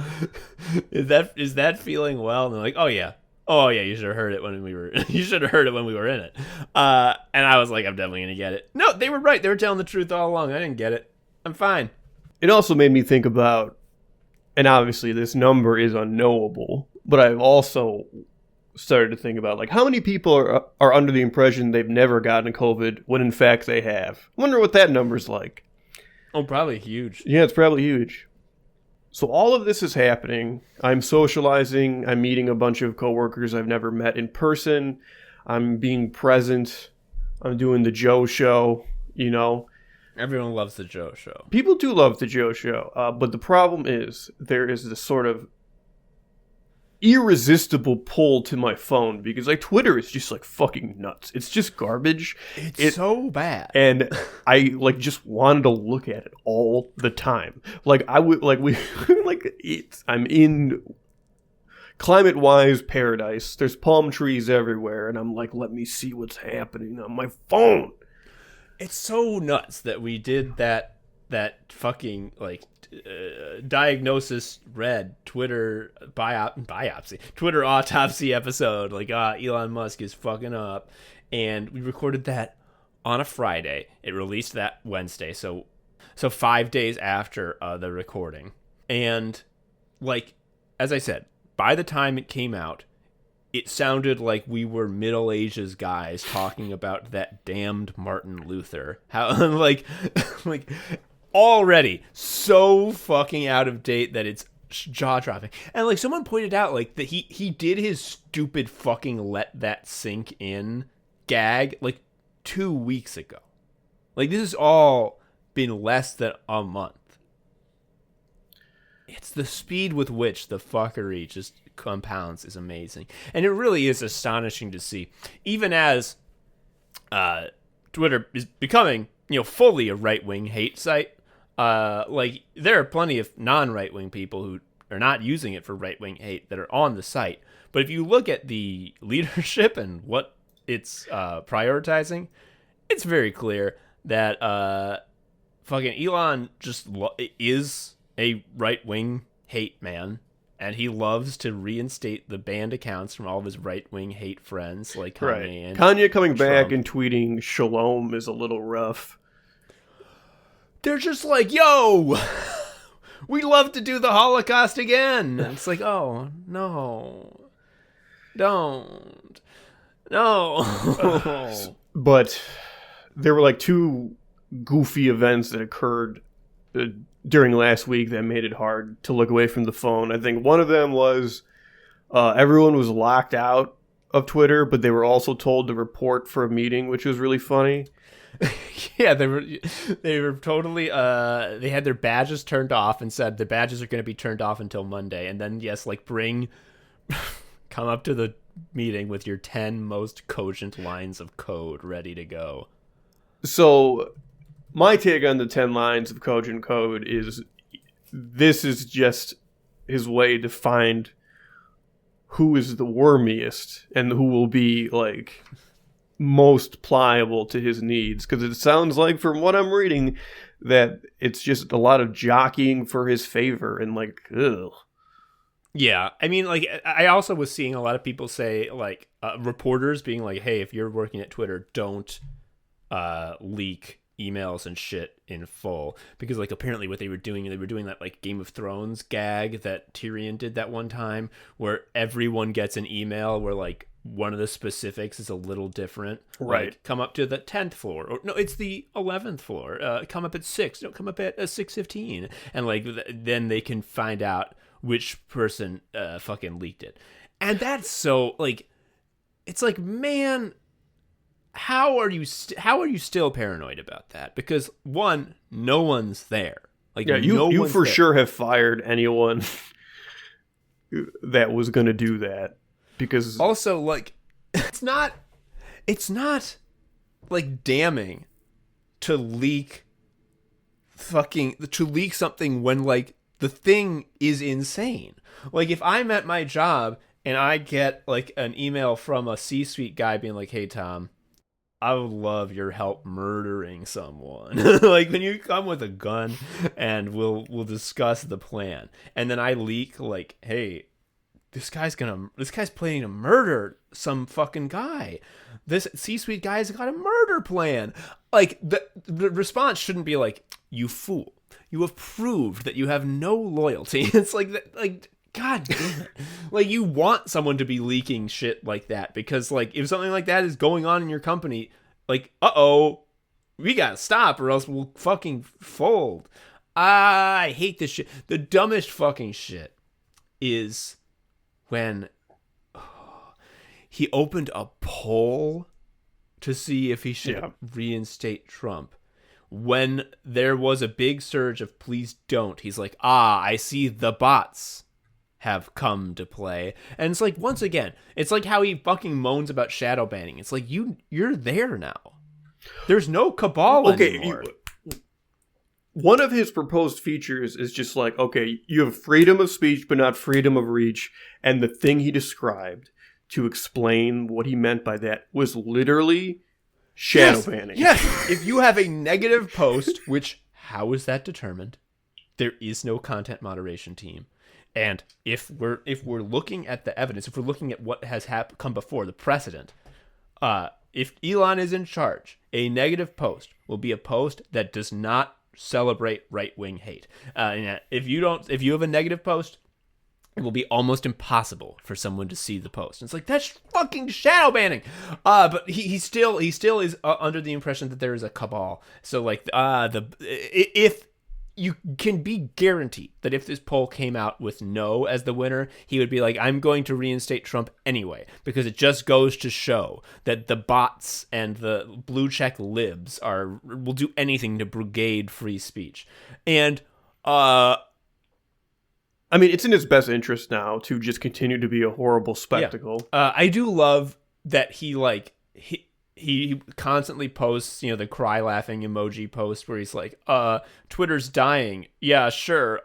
Is that feeling well? And they're like, oh yeah, you should have heard it when we were in it. And I was like, I'm definitely gonna get it. No, they were right. They were telling the truth all along. I didn't get it. I'm fine. It also made me think about, and obviously this number is unknowable, but I've also started to think about, like, how many people are under the impression they've never gotten COVID when in fact they have. I wonder what that number's like. Oh, probably huge. Yeah, it's probably huge. So all of this is happening. I'm socializing. I'm meeting a bunch of coworkers I've never met in person. I'm being present. I'm doing the Joe show, Everyone loves the Joe show. People do love the Joe show, but the problem is there is this sort of irresistible pull to my phone because like Twitter is just like fucking nuts. It's just garbage. It's so bad. And I like just wanted to look at it all the time. Like I would I'm in climate-wise paradise. There's palm trees everywhere and I'm like, let me see what's happening on my phone. It's so nuts that we did that fucking like diagnosis red Twitter biopsy Twitter autopsy episode, like Elon Musk is fucking up, and we recorded that on a Friday. It released that Wednesday, so 5 days after the recording. And like as I said, by the time it came out, it sounded like we were Middle Ages guys talking about that damned Martin Luther. How like already so fucking out of date that it's jaw dropping. And like someone pointed out like that he did his stupid fucking let that sink in gag like 2 weeks ago. Like this has all been less than a month. It's the speed with which the fuckery just compounds is amazing. And it really is astonishing to see. Even as Twitter is becoming, fully a right-wing hate site, like there are plenty of non-right-wing people who are not using it for right-wing hate that are on the site. But if you look at the leadership and what it's prioritizing, it's very clear that fucking Elon just is a right-wing hate man, and he loves to reinstate the banned accounts from all of his right-wing hate friends like Kanye Right. and Kanye coming Trump. back and tweeting shalom is a little rough. They're just like, yo, we love to do the Holocaust again. And it's like, oh, no, don't, no. But there were like two goofy events that occurred during last week that made it hard to look away from the phone. I think one of them was everyone was locked out of Twitter, but they were also told to report for a meeting, which was really funny. Yeah, they were totally they had their badges turned off and said the badges are going to be turned off until Monday, and then yes, like come up to the meeting with your 10 most cogent lines of code ready to go. So my take on the 10 lines of cogent code is this is just his way to find who is the wormiest and who will be like most pliable to his needs, because it sounds like from what I'm reading that it's just a lot of jockeying for his favor and like ugh. Yeah, I mean, like I also was seeing a lot of people say like reporters being like, hey, if you're working at Twitter, don't leak emails and shit in full, because like apparently what they were doing that like Game of Thrones gag that Tyrion did that one time where everyone gets an email where like one of the specifics is a little different, right? Like, come up to the 10th floor, or no, it's the 11th floor, come up at 6, don't come up at 6:15, and like then they can find out which person fucking leaked it. And that's so like it's like, man, how are you still paranoid about that? Because one, no one's there. Like, yeah, you for sure have fired anyone that was going to do that, because also like it's not like damning to leak something when like the thing is insane. Like if I'm at my job and I get like an email from a C-suite guy being like, hey Tom, I would love your help murdering someone. Like when you come with a gun and we'll discuss the plan. And then I leak like, hey, this guy's planning to murder some fucking guy. This C-suite guy's got a murder plan. Like the response shouldn't be like, you fool, you have proved that you have no loyalty. It's like that, like, God damn it. Like you want someone to be leaking shit like that, because like if something like that is going on in your company, like, we gotta stop or else we'll fucking fold. I hate this shit. The dumbest fucking shit is when he opened a poll to see if he should reinstate Trump. When there was a big surge of please don't, he's like, I see the bots have come to play. And it's like, once again, it's like how he fucking moans about shadow banning. It's like, you're there now. There's no cabal anymore. One of his proposed features is just like, okay, you have freedom of speech, but not freedom of reach. And the thing he described to explain what he meant by that was literally shadow banning. Yes. If you have a negative post, which, how is that determined? There is no content moderation team. And if we're looking at the evidence, if we're looking at what has come before, the precedent, if Elon is in charge, a negative post will be a post that does not celebrate right-wing hate. If you have a negative post, it will be almost impossible for someone to see the post. And it's like, that's fucking shadow banning. But he still is under the impression that there is a cabal. So like if you can be guaranteed that if this poll came out with no as the winner, he would be like, I'm going to reinstate Trump anyway, because it just goes to show that the bots and the blue check libs will do anything to brigade free speech. And I mean, it's in his best interest now to just continue to be a horrible spectacle. Yeah. I do love that he constantly posts, the cry laughing emoji post where he's like, Twitter's dying. Yeah, sure.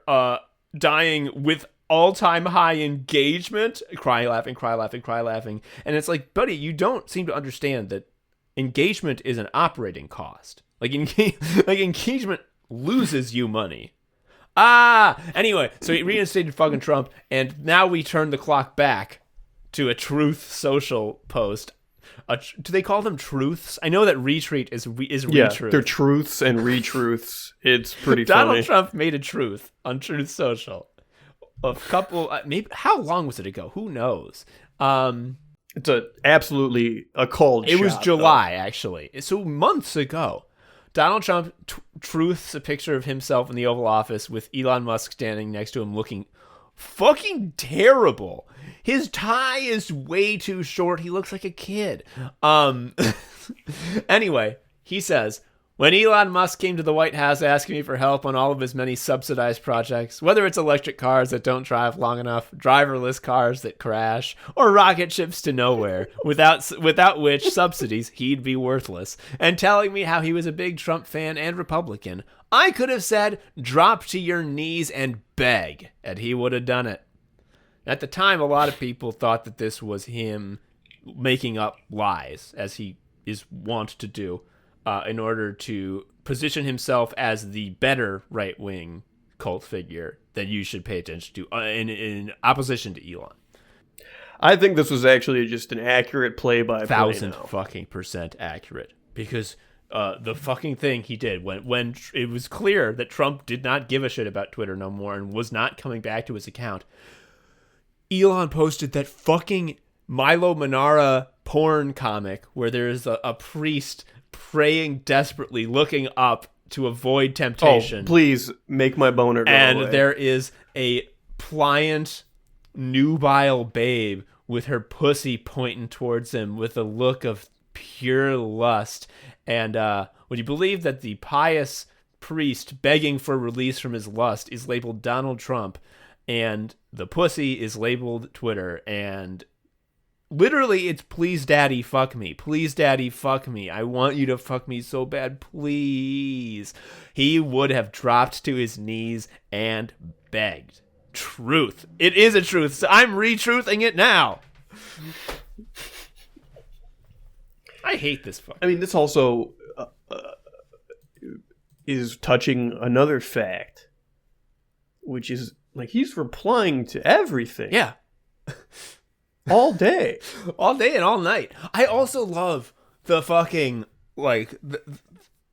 Dying with all-time high engagement. Cry laughing, cry laughing, cry laughing. And it's like, buddy, you don't seem to understand that engagement is an operating cost. Like engagement loses you money. Anyway, so he reinstated fucking Trump, and now we turn the clock back to a Truth Social post. Do they call them truths? I know that retweet is retruth. They're truths and retruths. It's pretty Donald funny. Trump made a truth on Truth Social. A couple, maybe, how long was it ago? Who knows? It's absolutely a cold shot. It was July, actually. So months ago. Donald Trump truths a picture of himself in the Oval Office with Elon Musk standing next to him looking fucking terrible. His tie is way too short. He looks like a kid. Anyway, he says, when Elon Musk came to the White House asking me for help on all of his many subsidized projects, whether it's electric cars that don't drive long enough, driverless cars that crash, or rocket ships to nowhere, without which subsidies he'd be worthless, and telling me how he was a big Trump fan and Republican, I could have said, drop to your knees and beg, and he would have done it. At the time, a lot of people thought that this was him making up lies, as he is wont to do, in order to position himself as the better right-wing cult figure that you should pay attention to in opposition to Elon. I think this was actually just an accurate play-by-play. 1,000% accurate, because the fucking thing he did when it was clear that Trump did not give a shit about Twitter no more and was not coming back to his account, Elon posted that fucking Milo Manara porn comic where there's a priest praying desperately, looking up to avoid temptation. Oh, please make my boner go and away. There is a pliant, nubile babe with her pussy pointing towards him with a look of pure lust. And would you believe that the pious priest begging for release from his lust is labeled Donald Trump, and the pussy is labeled Twitter, and literally, it's please daddy fuck me. Please daddy fuck me. I want you to fuck me so bad. Please. He would have dropped to his knees and begged. Truth. It is a truth. So I'm retruthing it now. I hate this fuck. I mean, this also is touching another fact, which is, like, he's replying to everything. Yeah. All day and all night. I also love the fucking, like,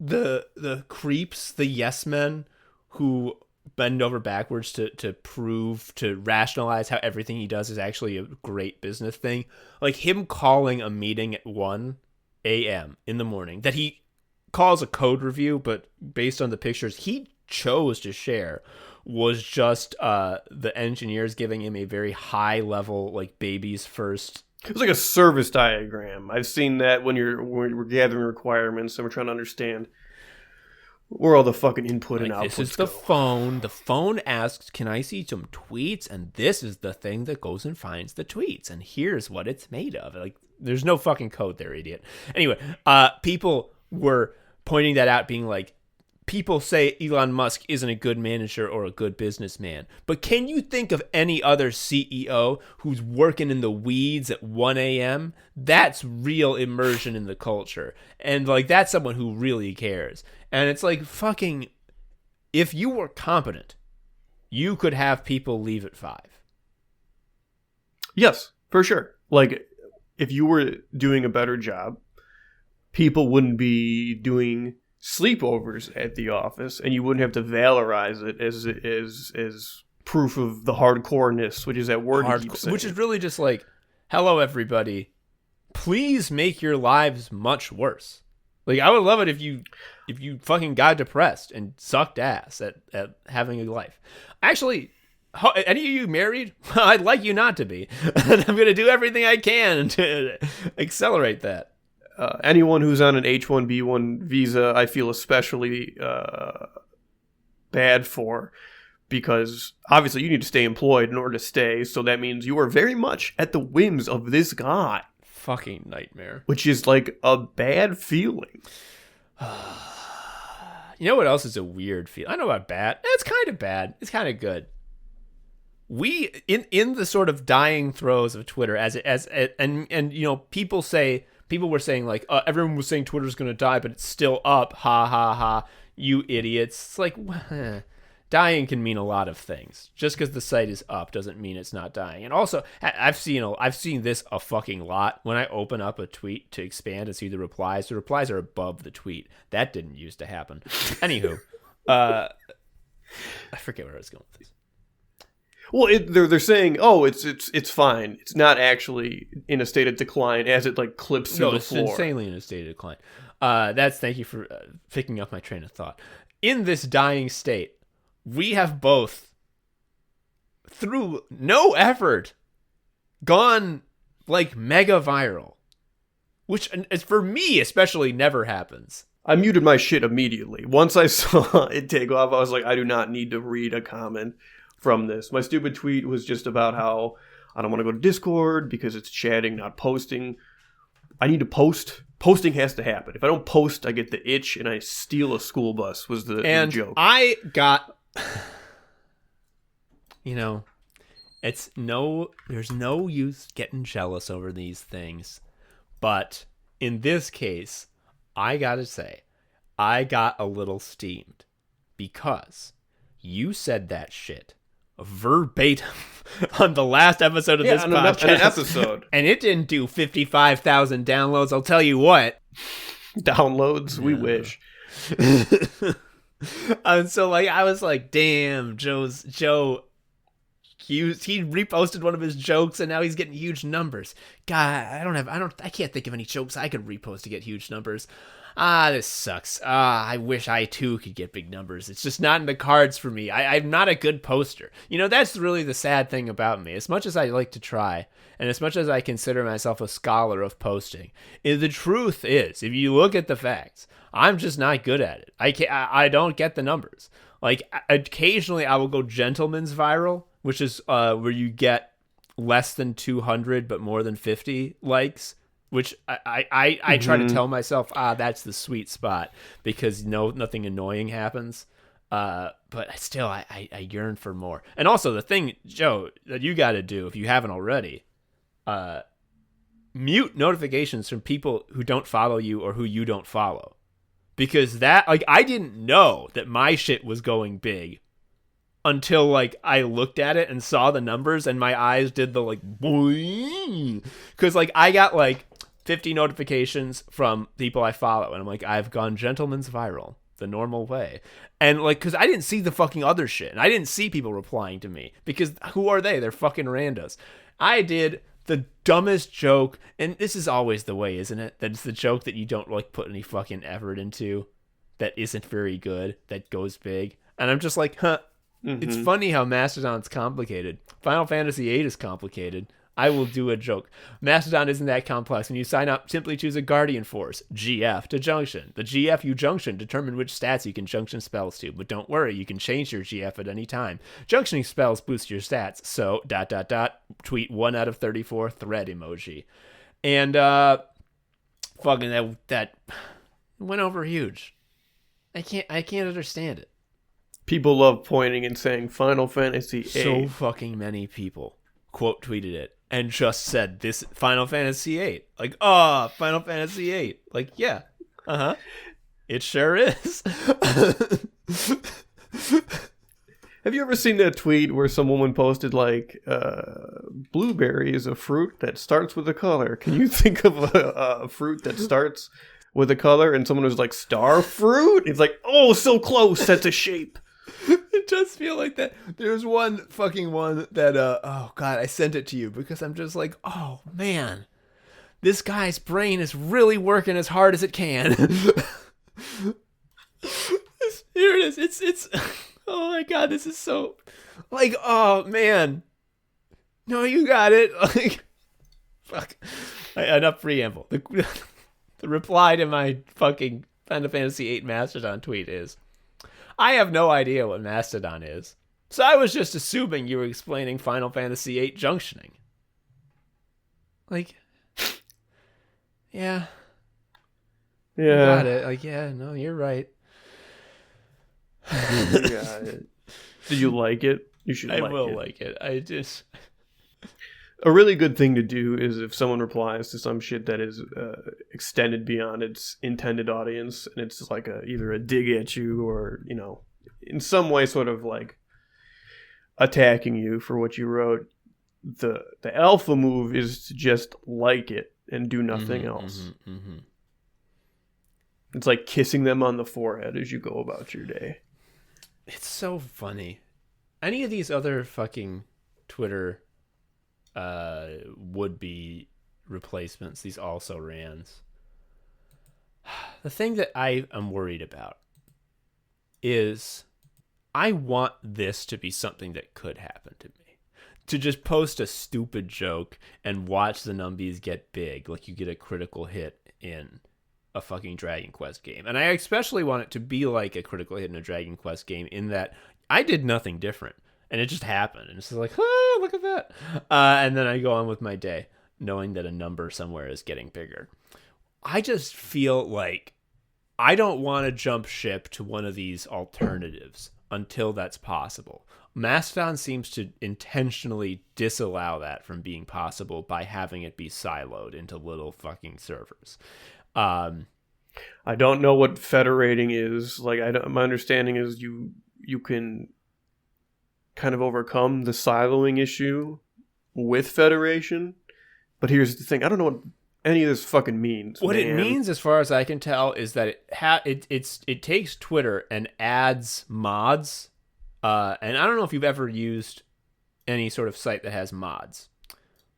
the creeps, the yes men who bend over backwards to rationalize how everything he does is actually a great business thing. Like him calling a meeting at 1 a.m. in the morning that he calls a code review, but based on the pictures he chose to share was just the engineers giving him a very high level, like, baby's first. It was like a service diagram. I've seen that when we're gathering requirements and we're trying to understand where all the fucking input and output. This is the phone. The phone asks, "Can I see some tweets?" And this is the thing that goes and finds the tweets. And here's what it's made of. Like, there's no fucking code there, idiot. Anyway, people were pointing that out, being like, people say Elon Musk isn't a good manager or a good businessman, but can you think of any other CEO who's working in the weeds at 1 a.m.? That's real immersion in the culture. And, like, that's someone who really cares. And it's like, fucking, if you were competent, you could have people leave at 5. Yes, for sure. Like, if you were doing a better job, people wouldn't be doing sleepovers at the office, and you wouldn't have to valorize it as proof of the hardcoreness, which is that word he keeps saying. Which is really just like, hello, everybody. Please make your lives much worse. Like, I would love it if you fucking got depressed and sucked ass at having a life. Actually, any of you married? I'd like you not to be. I'm going to do everything I can to accelerate that. Anyone who's on an H-1B1 visa, I feel especially bad for, because obviously you need to stay employed in order to stay, so that means you are very much at the whims of this guy. Fucking nightmare. Which is like a bad feeling. You know what else is a weird feeling? I know about bad. It's kind of bad. It's kind of good. We in the sort of dying throes of Twitter, and you know, people were saying like, everyone was saying Twitter's gonna die, but it's still up. Ha ha ha! You idiots! It's like, dying can mean a lot of things. Just because the site is up doesn't mean it's not dying. And also, I've seen this a fucking lot. When I open up a tweet to expand and see the replies are above the tweet. That didn't used to happen. Anywho, I forget where I was going with this. Well, they're saying, oh, it's fine. It's not actually in a state of decline as it like clips through the floor. No, it's insanely in a state of decline. Thank you for picking up my train of thought. In this dying state, we have both, through no effort, gone like mega viral, which for me especially never happens. I muted my shit immediately. Once I saw it take off, I was like, I do not need to read a comment from this. My stupid tweet was just about how I don't want to go to Discord because it's chatting, not posting. I need to post. Posting has to happen. If I don't post, I get the itch and I steal a school bus, was the joke. I got... You know, there's no use getting jealous over these things. But in this case, I gotta say, I got a little steamed because you said that shit verbatim on the last episode of this podcast. An episode. And it didn't do 55,000 downloads, I'll tell you what. Downloads? We wish. And so like I was like, damn, Joe he reposted one of his jokes and now he's getting huge numbers. God, I can't think of any jokes I could repost to get huge numbers. This sucks. I wish I too could get big numbers. It's just not in the cards for me. I'm not a good poster. You know, that's really the sad thing about me. As much as I like to try, and as much as I consider myself a scholar of posting, the truth is, if you look at the facts, I'm just not good at it. I don't get the numbers. Like, occasionally I will go gentleman's viral, which is where you get less than 200 but more than 50 likes, which I try to tell myself, that's the sweet spot because nothing annoying happens. But still, I yearn for more. And also the thing, Joe, that you got to do if you haven't already, mute notifications from people who don't follow you or who you don't follow. Because that, like, I didn't know that my shit was going big until, like, I looked at it and saw the numbers and my eyes did the, like, boing. Because, like, I got, like, 50 notifications from people I follow. And I'm like, I've gone gentleman's viral the normal way. And, like, because I didn't see the fucking other shit. And I didn't see people replying to me. Because who are they? They're fucking randos. I did the dumbest joke, and this is always the way, isn't it? That it's the joke that you don't like put any fucking effort into, that isn't very good, that goes big. And I'm just like, It's funny how Mastodon's complicated. Final Fantasy VIII is complicated. I will do a joke. Mastodon isn't that complex. When you sign up, simply choose a Guardian Force, GF, to Junction. The GF you junction determine which stats you can junction spells to. But don't worry, you can change your GF at any time. Junctioning spells boost your stats. So, ... tweet 1 out of 34 thread emoji. And, fucking that went over huge. I can't understand it. People love pointing and saying Final Fantasy VIII. So fucking many people quote tweeted it and just said this Final Fantasy VIII. Like, Final Fantasy VIII. Like, yeah. It sure is. Have you ever seen that tweet where some woman posted, like, blueberry is a fruit that starts with a color. Can you think of a fruit that starts with a color? And someone was like, star fruit? It's like, oh, so close. That's a shape. It does feel like that. There's one fucking one that oh god, I sent it to you because I'm just like, oh man, this guy's brain is really working as hard as it can. Here it is. It's oh my god, this is so like, oh man. No, you got it. Like fuck. Enough preamble. The reply to my fucking Final Fantasy VIII Mastodon tweet is, I have no idea what Mastodon is, so I was just assuming you were explaining Final Fantasy VIII junctioning. Like, yeah. Yeah. You got it. Like, yeah, no, you're right. You got it. Did you like it? You should I like it. will like it. I just... A really good thing to do is if someone replies to some shit that is extended beyond its intended audience, and it's like either a dig at you or, you know, in some way sort of like attacking you for what you wrote, the alpha move is to just like it and do nothing else. It's like kissing them on the forehead as you go about your day. It's so funny. Any of these other fucking Twitter would-be replacements, these also rans, the thing that I am worried about is I want this to be something that could happen to me. To just post a stupid joke and watch the numbies get big, like you get a critical hit in a fucking Dragon Quest game. And I especially want it to be like a critical hit in a Dragon Quest game in that I did nothing different. And it just happened. And it's just like, oh, look at that. And then I go on with my day, knowing that a number somewhere is getting bigger. I just feel like I don't want to jump ship to one of these alternatives until that's possible. Mastodon seems to intentionally disallow that from being possible by having it be siloed into little fucking servers. I don't know what federating is. Like, my understanding is you can kind of overcome the siloing issue with federation. But here's the thing. I don't know what any of this fucking means. What it means, as far as I can tell, is that it takes Twitter and adds mods. And I don't know if you've ever used any sort of site that has mods,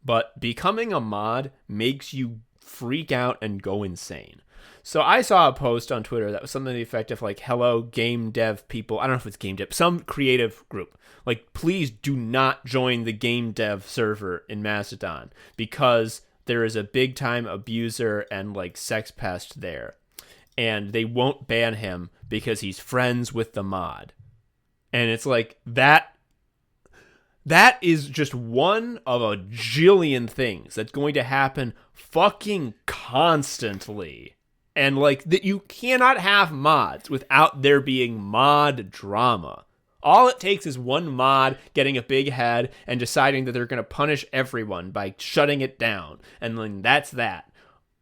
but becoming a mod makes you freak out and go insane. So I saw a post on Twitter that was something to the effect of like, hello, game dev people. I don't know if it's game dev, some creative group. Like, please do not join the game dev server in Mastodon because there is a big time abuser and like sex pest there. And they won't ban him because he's friends with the mod. And it's like that is just one of a jillion things that's going to happen fucking constantly. And like that, you cannot have mods without there being mod drama. All it takes is one mod getting a big head and deciding that they're going to punish everyone by shutting it down. And then that's that.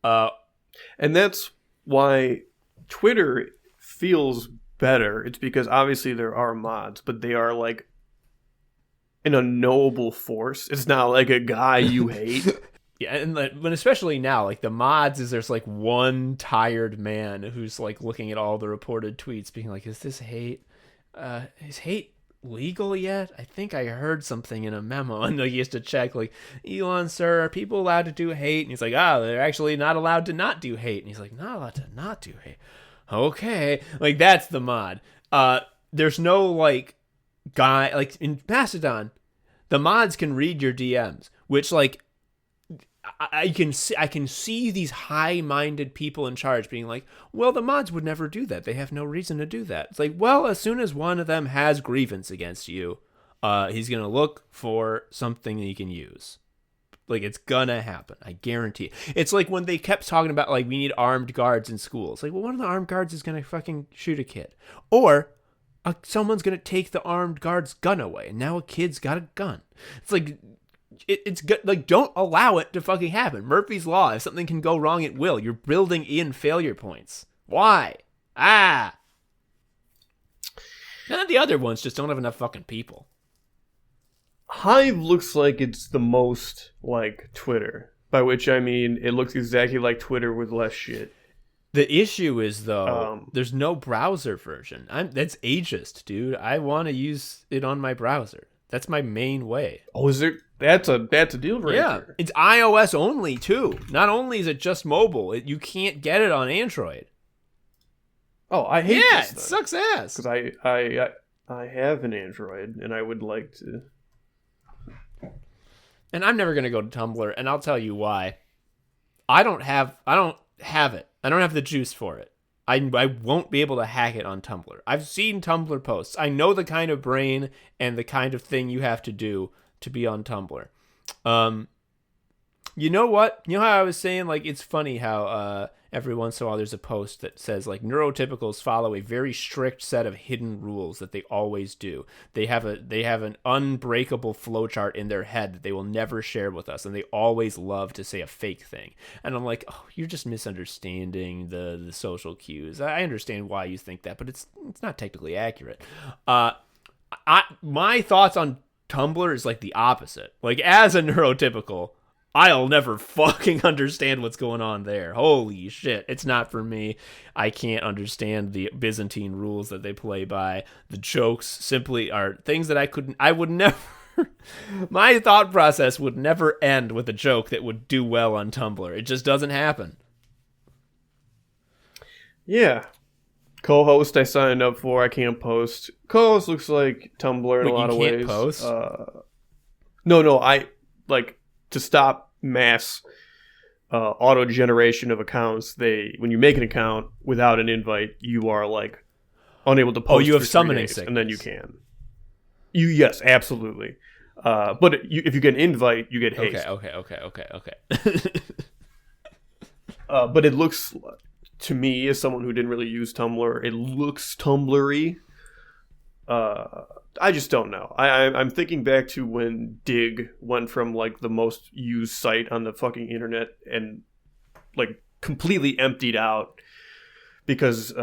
And that's why Twitter feels better. It's because obviously there are mods, but they are like an unknowable force. It's not like a guy you hate. Yeah, and when especially now, like the mods is there's like one tired man who's like looking at all the reported tweets, being like, "Is this hate? Is hate legal yet? I think I heard something in a memo." And he has to check, like, "Elon, sir, are people allowed to do hate?" And he's like, they're actually not allowed to not do hate." And he's like, "Not allowed to not do hate." Okay, like that's the mod. There's no like guy like in Mastodon, the mods can read your DMs, which like. I can see these high-minded people in charge being like, well, the mods would never do that. They have no reason to do that. It's like, well, as soon as one of them has grievance against you, he's going to look for something he can use. Like, it's going to happen. I guarantee it. It's like when they kept talking about, like, we need armed guards in schools. Like, well, one of the armed guards is going to fucking shoot a kid. Or someone's going to take the armed guard's gun away, and now a kid's got a gun. It's like... It's good. Like, don't allow it to fucking happen. Murphy's Law. If something can go wrong, it will. You're building in failure points. Why? None of the other ones just don't have enough fucking people. Hive looks like it's the most like Twitter, by which I mean it looks exactly like Twitter with less shit. The issue is, though, Um, there's no browser version. That's ageist, dude. I want to use it on my browser. That's my main way. oh, is there? That's a deal Yeah, breaker. it's iOS only too. Not only is it just mobile, you can't get it on Android. Oh, I hate Yeah, this it then. sucks ass. Because I have an Android and I would like to. And I'm never gonna go to Tumblr, and I'll tell you why. I don't have it. I don't have the juice for it. I won't be able to hack it on Tumblr. I've seen Tumblr posts. I know the kind of brain and the kind of thing you have to do to be on Tumblr. You know what? You know how I was saying, like, it's funny how every once in a while there's a post that says, like, neurotypicals follow a very strict set of hidden rules that they always do. They have an unbreakable flowchart in their head that they will never share with us, and they always love to say a fake thing. And I'm like, oh, you're just misunderstanding the social cues. I understand why you think that, but it's not technically accurate. My thoughts on Tumblr is like the opposite. Like, as a neurotypical, I'll never fucking understand what's going on there. Holy shit. It's not for me. I can't understand the Byzantine rules that they play by. The jokes simply are things that I would never, my thought process would never end with a joke that would do well on Tumblr. It just doesn't happen. Yeah. Co-host I signed up for. I can't post. Co-host looks like Tumblr in a lot of ways. You can't post? No. I like to stop mass auto generation of accounts. When you make an account without an invite, you are like unable to post. Oh, you have for 3 summoning days, sickness. and then you can. Yes, absolutely. But if you get an invite, you get haste. Okay. But it looks, to me, as someone who didn't really use Tumblr, it looks Tumblr-y. I just don't know. I'm thinking back to when Dig went from like the most used site on the fucking internet and like completely emptied out because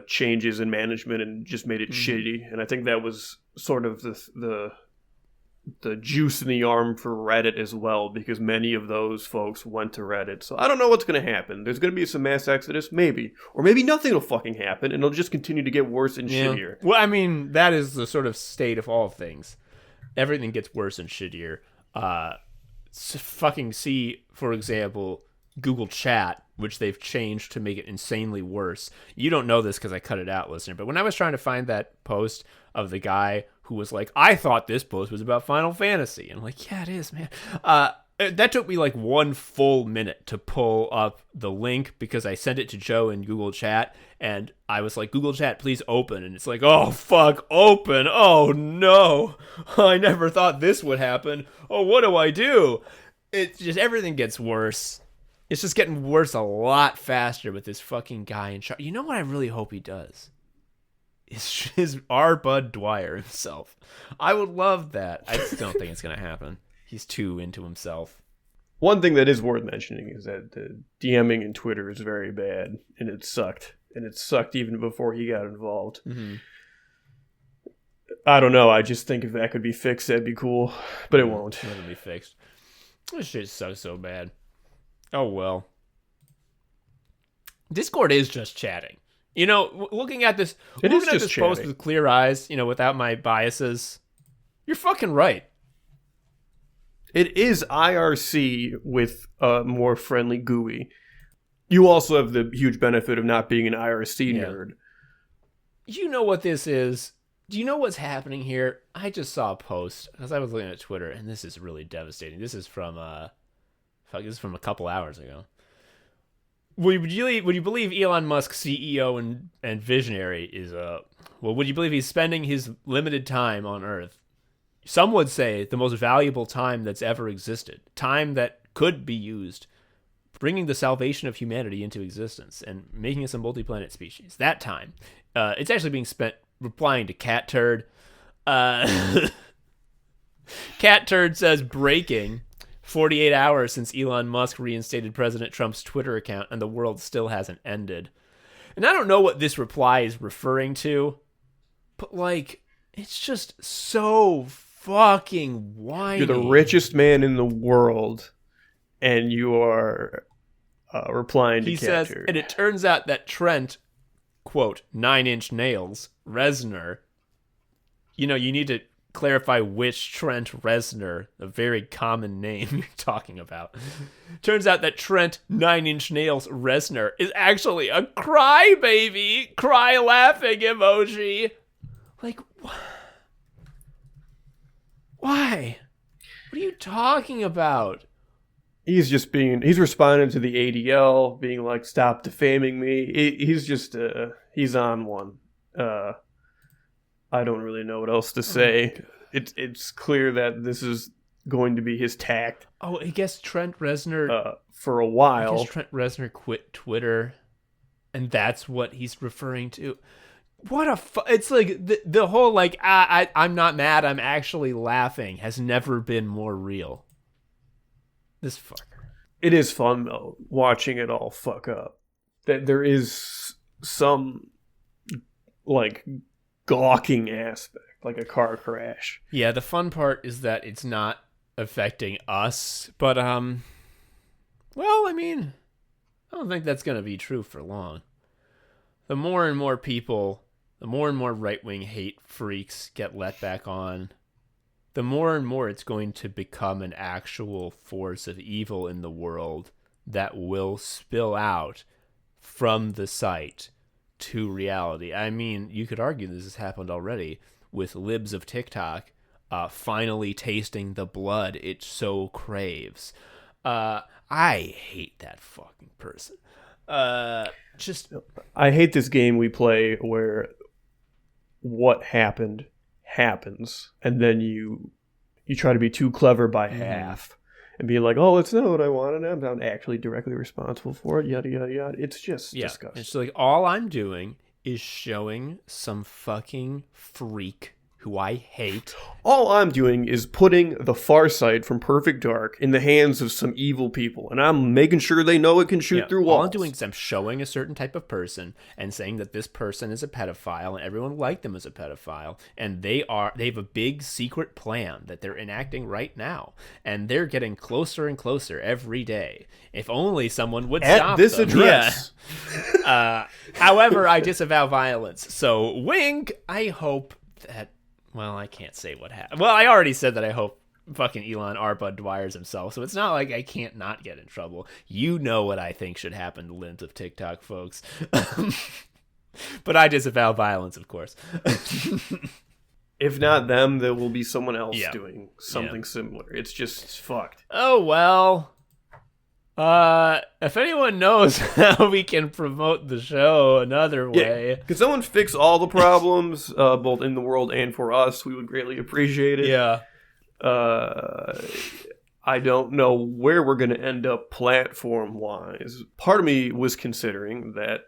changes in management and just made it shitty. And I think that was sort of the juice in the arm for Reddit as well, because many of those folks went to Reddit. So I don't know what's going to happen. There's going to be some mass exodus, maybe. Or maybe nothing will fucking happen, and it'll just continue to get worse and shittier. Well, I mean, that is the sort of state of all things. Everything gets worse and shittier. Fucking see, for example, Google Chat, which they've changed to make it insanely worse. You don't know this because I cut it out, listener, but when I was trying to find that post of the guy who was like, I thought this post was about Final Fantasy. And I'm like, yeah, it is, man. That took me like 1 full minute to pull up the link because I sent it to Joe in Google Chat. And I was like, Google Chat, please open. And it's like, oh, fuck, open. Oh, no. I never thought this would happen. Oh, what do I do? It's just everything gets worse. It's just getting worse a lot faster with this fucking guy in charge. You know what I really hope he does? Is R. Bud Dwyer himself. I would love that. I just don't think it's going to happen. He's too into himself. One thing that is worth mentioning is that the DMing in Twitter is very bad, and it sucked. And it sucked even before he got involved. Mm-hmm. I don't know. I just think if that could be fixed, that'd be cool. But it won't. It'll be fixed. This shit sucks so bad. Oh, well. Discord is just chatting. You know, looking at this post with clear eyes, you know, without my biases, you're fucking right. It is IRC with a more friendly GUI. You also have the huge benefit of not being an IRC nerd. You know what this is? Do you know what's happening here? I just saw a post because I was looking at Twitter, and this is really devastating. This is from a couple hours ago. Would you believe Elon Musk, CEO and visionary, is would you believe he's spending his limited time on Earth? Some would say the most valuable time that's ever existed, time that could be used, bringing the salvation of humanity into existence and making us a multi-planet species. That time, it's actually being spent replying to Cat Turd. Cat Turd says, breaking. 48 hours since Elon Musk reinstated President Trump's Twitter account, and the world still hasn't ended. And I don't know what this reply is referring to, but, like, it's just so fucking whiny. You're the richest man in the world, and you are replying to He says, Catcher. and it turns out that Trent, quote, 9-inch nails, Reznor, you need to clarify which Trent Reznor, a very common name you're talking about. Turns out that Trent 9-inch nails Reznor is actually a crybaby, cry laughing emoji. Like, why? What are you talking about? He's responding to the ADL, being like, stop defaming me. He's on one. I don't really know what else to say. It's clear that this is going to be his tact. Oh, I guess Trent Reznor... for a while. I guess Trent Reznor quit Twitter, and that's what he's referring to. It's like the whole like I'm not mad, I'm actually laughing has never been more real. This fucker. It is fun though watching it all fuck up. That there is some like gawking aspect, like a car crash. Yeah, the fun part is that it's not affecting us, but well, I mean, I don't think that's gonna be true for long. The more and more right-wing hate freaks get let back on, the more and more it's going to become an actual force of evil in the world that will spill out from the site to reality. I mean, you could argue this has happened already with libs of TikTok finally tasting the blood it so craves. I hate that fucking person. I hate this game we play where what happened happens, and then you try to be too clever by half and be like, oh, it's not what I wanted, I'm not actually directly responsible for it, yada yada yada. It's just disgusting. It's like all I'm doing is showing some fucking freak who I hate. All I'm doing is putting the far side from Perfect Dark in the hands of some evil people, and I'm making sure they know it can shoot through walls. All I'm doing is I'm showing a certain type of person and saying that this person is a pedophile and everyone like them as a pedophile, and they have a big secret plan that they're enacting right now, and they're getting closer and closer every day. If only someone would stop this them. address. Yeah. However, I disavow violence. So, wink. I hope that. Well, I can't say what happened. Well, I already said that I hope fucking Elon R. Bud Dwyer's himself, so it's not like I can't not get in trouble. You know what I think should happen to limbs of TikTok, folks. But I disavow violence, of course. If not them, there will be someone else doing something similar. It's just fucked. Oh, well. If anyone knows how we can promote the show another way. Could someone fix all the problems, both in the world and for us? We would greatly appreciate it. Yeah. I don't know where we're going to end up platform-wise. Part of me was considering that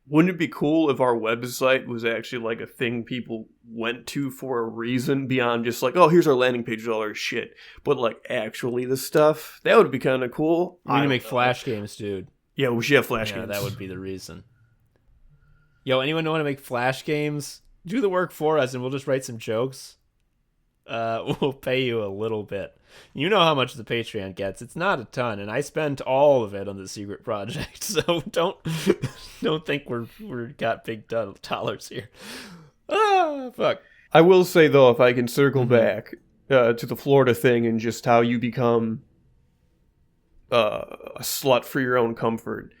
wouldn't it be cool if our website was actually like a thing people went to for a reason beyond just like, oh, here's our landing page with all our shit, but like actually the stuff? That would be kind of cool. We need to make Flash games, dude. Yeah, we should have Flash games. That would be the reason. Yo, anyone know how to make Flash games? Do the work for us and we'll just write some jokes. We'll pay you a little bit. You know how much the Patreon gets. It's not a ton, and I spent all of it on the secret project. So don't think we're got big dollars here. Fuck. I will say though, if I can circle back to the Florida thing and just how you become a slut for your own comfort.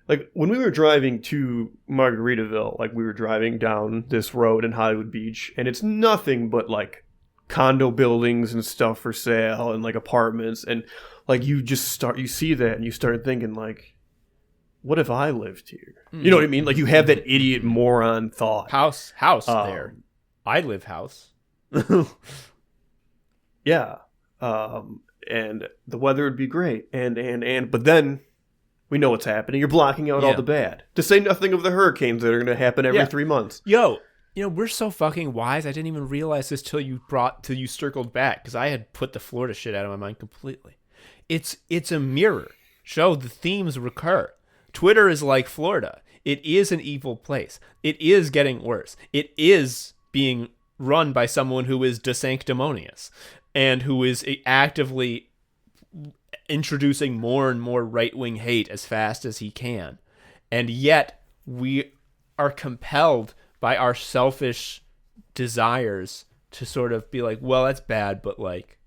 Like when we were driving to Margaritaville, like we were driving down this road in Hollywood Beach, and it's nothing but like condo buildings and stuff for sale and like apartments, and like you see that and you start thinking like, what if I lived here? You know what I mean? Like you have that idiot moron thought. House there. I live house. Yeah. And the weather would be great. And but then we know what's happening. You're blocking out all the bad. To say nothing of the hurricanes that are going to happen every 3 months. Yo, we're so fucking wise. I didn't even realize this till you circled back, because I had put the Florida shit out of my mind completely. It's a mirror. Show the themes recur. Twitter is like Florida. It is an evil place. It is getting worse. It is being run by someone who is desanctimonious and who is actively introducing more and more right-wing hate as fast as he can. And yet we are compelled by our selfish desires to sort of be like, well, that's bad, but like,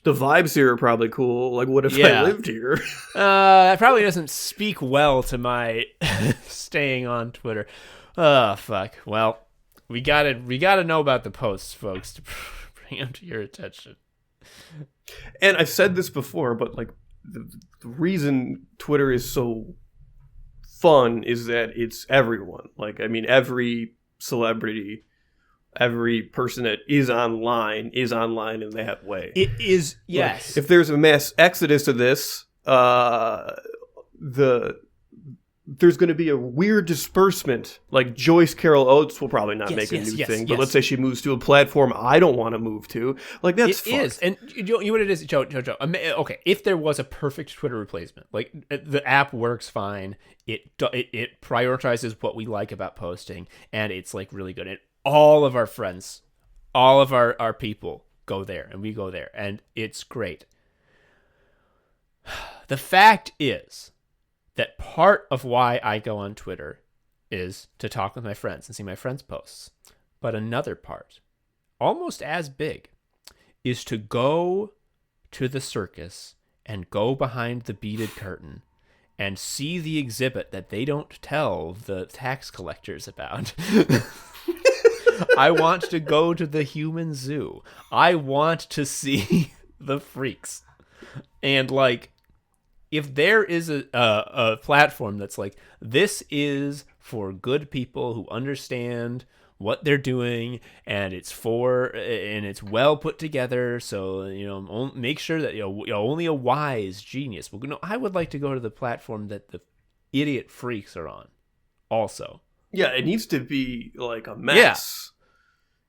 the vibes here are probably cool. Like, what if I lived here? That probably doesn't speak well to my staying on Twitter. Oh, fuck. Well, we gotta know about the posts, folks, to bring them to your attention. And I've said this before, but like the reason Twitter is so fun is that it's everyone. Like, I mean, every celebrity, every person that is online in that way. It is, yes. Like, if there's a mass exodus of this, there's going to be a weird dispersement. Like Joyce Carol Oates will probably not make a new thing, but let's say she moves to a platform I don't want to move to. Like, that's fun. It is. And you know what it is, Joe. Okay, if there was a perfect Twitter replacement, like the app works fine, it prioritizes what we like about posting, and it's like really good. And all of our friends, all of our people go there, and we go there, and it's great. The fact is that part of why I go on Twitter is to talk with my friends and see my friends' posts. But another part, almost as big, is to go to the circus and go behind the beaded curtain and see the exhibit that they don't tell the tax collectors about. I want to go to the human zoo. I want to see the freaks. And like, if there is a platform that's like, this is for good people who understand what they're doing, and it's well put together, so make sure that only a wise genius will. No, I would like to go to the platform that the idiot freaks are on. Also, yeah, it needs to be like a mess. Yeah.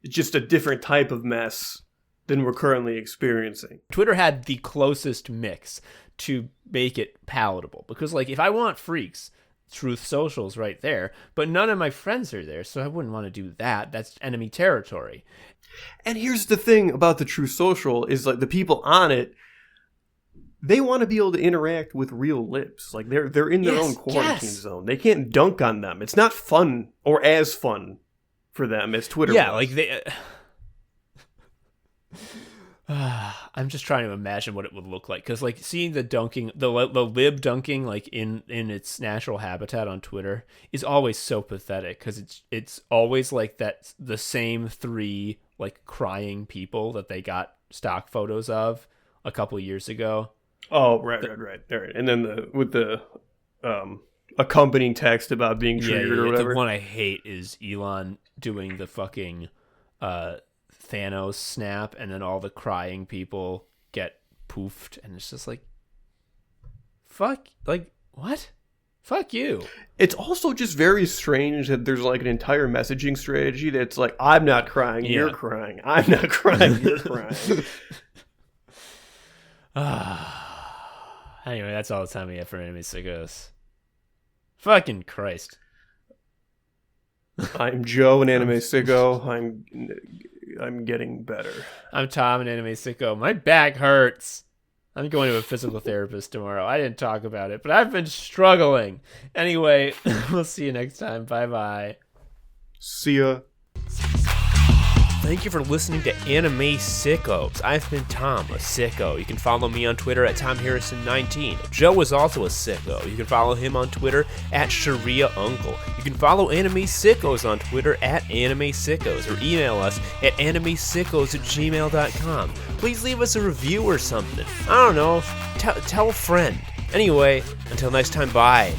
It's just a different type of mess than we're currently experiencing. Twitter had the closest mix to make it palatable, because like, if I want freaks, Truth Social's right there, but none of my friends are there, so I wouldn't want to do that. That's enemy territory. And here's the thing about the Truth Social is like, the people on it, they want to be able to interact with real libs. Like, they're in their own quarantine zone. They can't dunk on them. It's not fun or as fun for them as Twitter was. Like they I'm just trying to imagine what it would look like, because like, seeing the dunking, the lib dunking like in its natural habitat on Twitter is always so pathetic, because it's always like that, the same three like crying people that they got stock photos of a couple years ago. Oh, right. And then with the accompanying text about being triggered or whatever. The one I hate is Elon doing the fucking Thanos snap, and then all the crying people get poofed, and it's just like, fuck, like, what? Fuck you. It's also just very strange that there's like an entire messaging strategy that's like, I'm not crying, you're crying. I'm not crying, you're crying. Anyway, that's all the time we have for Anime Sickos. Fucking Christ. I'm Joe, an Anime Sicko. I'm getting better. I'm Tom, an Anime Sicko. My back hurts. I'm going to a physical therapist tomorrow. I didn't talk about it, but I've been struggling. Anyway, we'll see you next time. Bye-bye. See ya. Thank you for listening to Anime Sickos. I've been Tom, a sicko. You can follow me on Twitter at TomHarrison19. Joe is also a sicko. You can follow him on Twitter at ShariaUncle. You can follow Anime Sickos on Twitter at Anime Sickos, or email us at animesickos@gmail.com. Please leave us a review or something. I don't know. Tell a friend. Anyway, until next time, bye.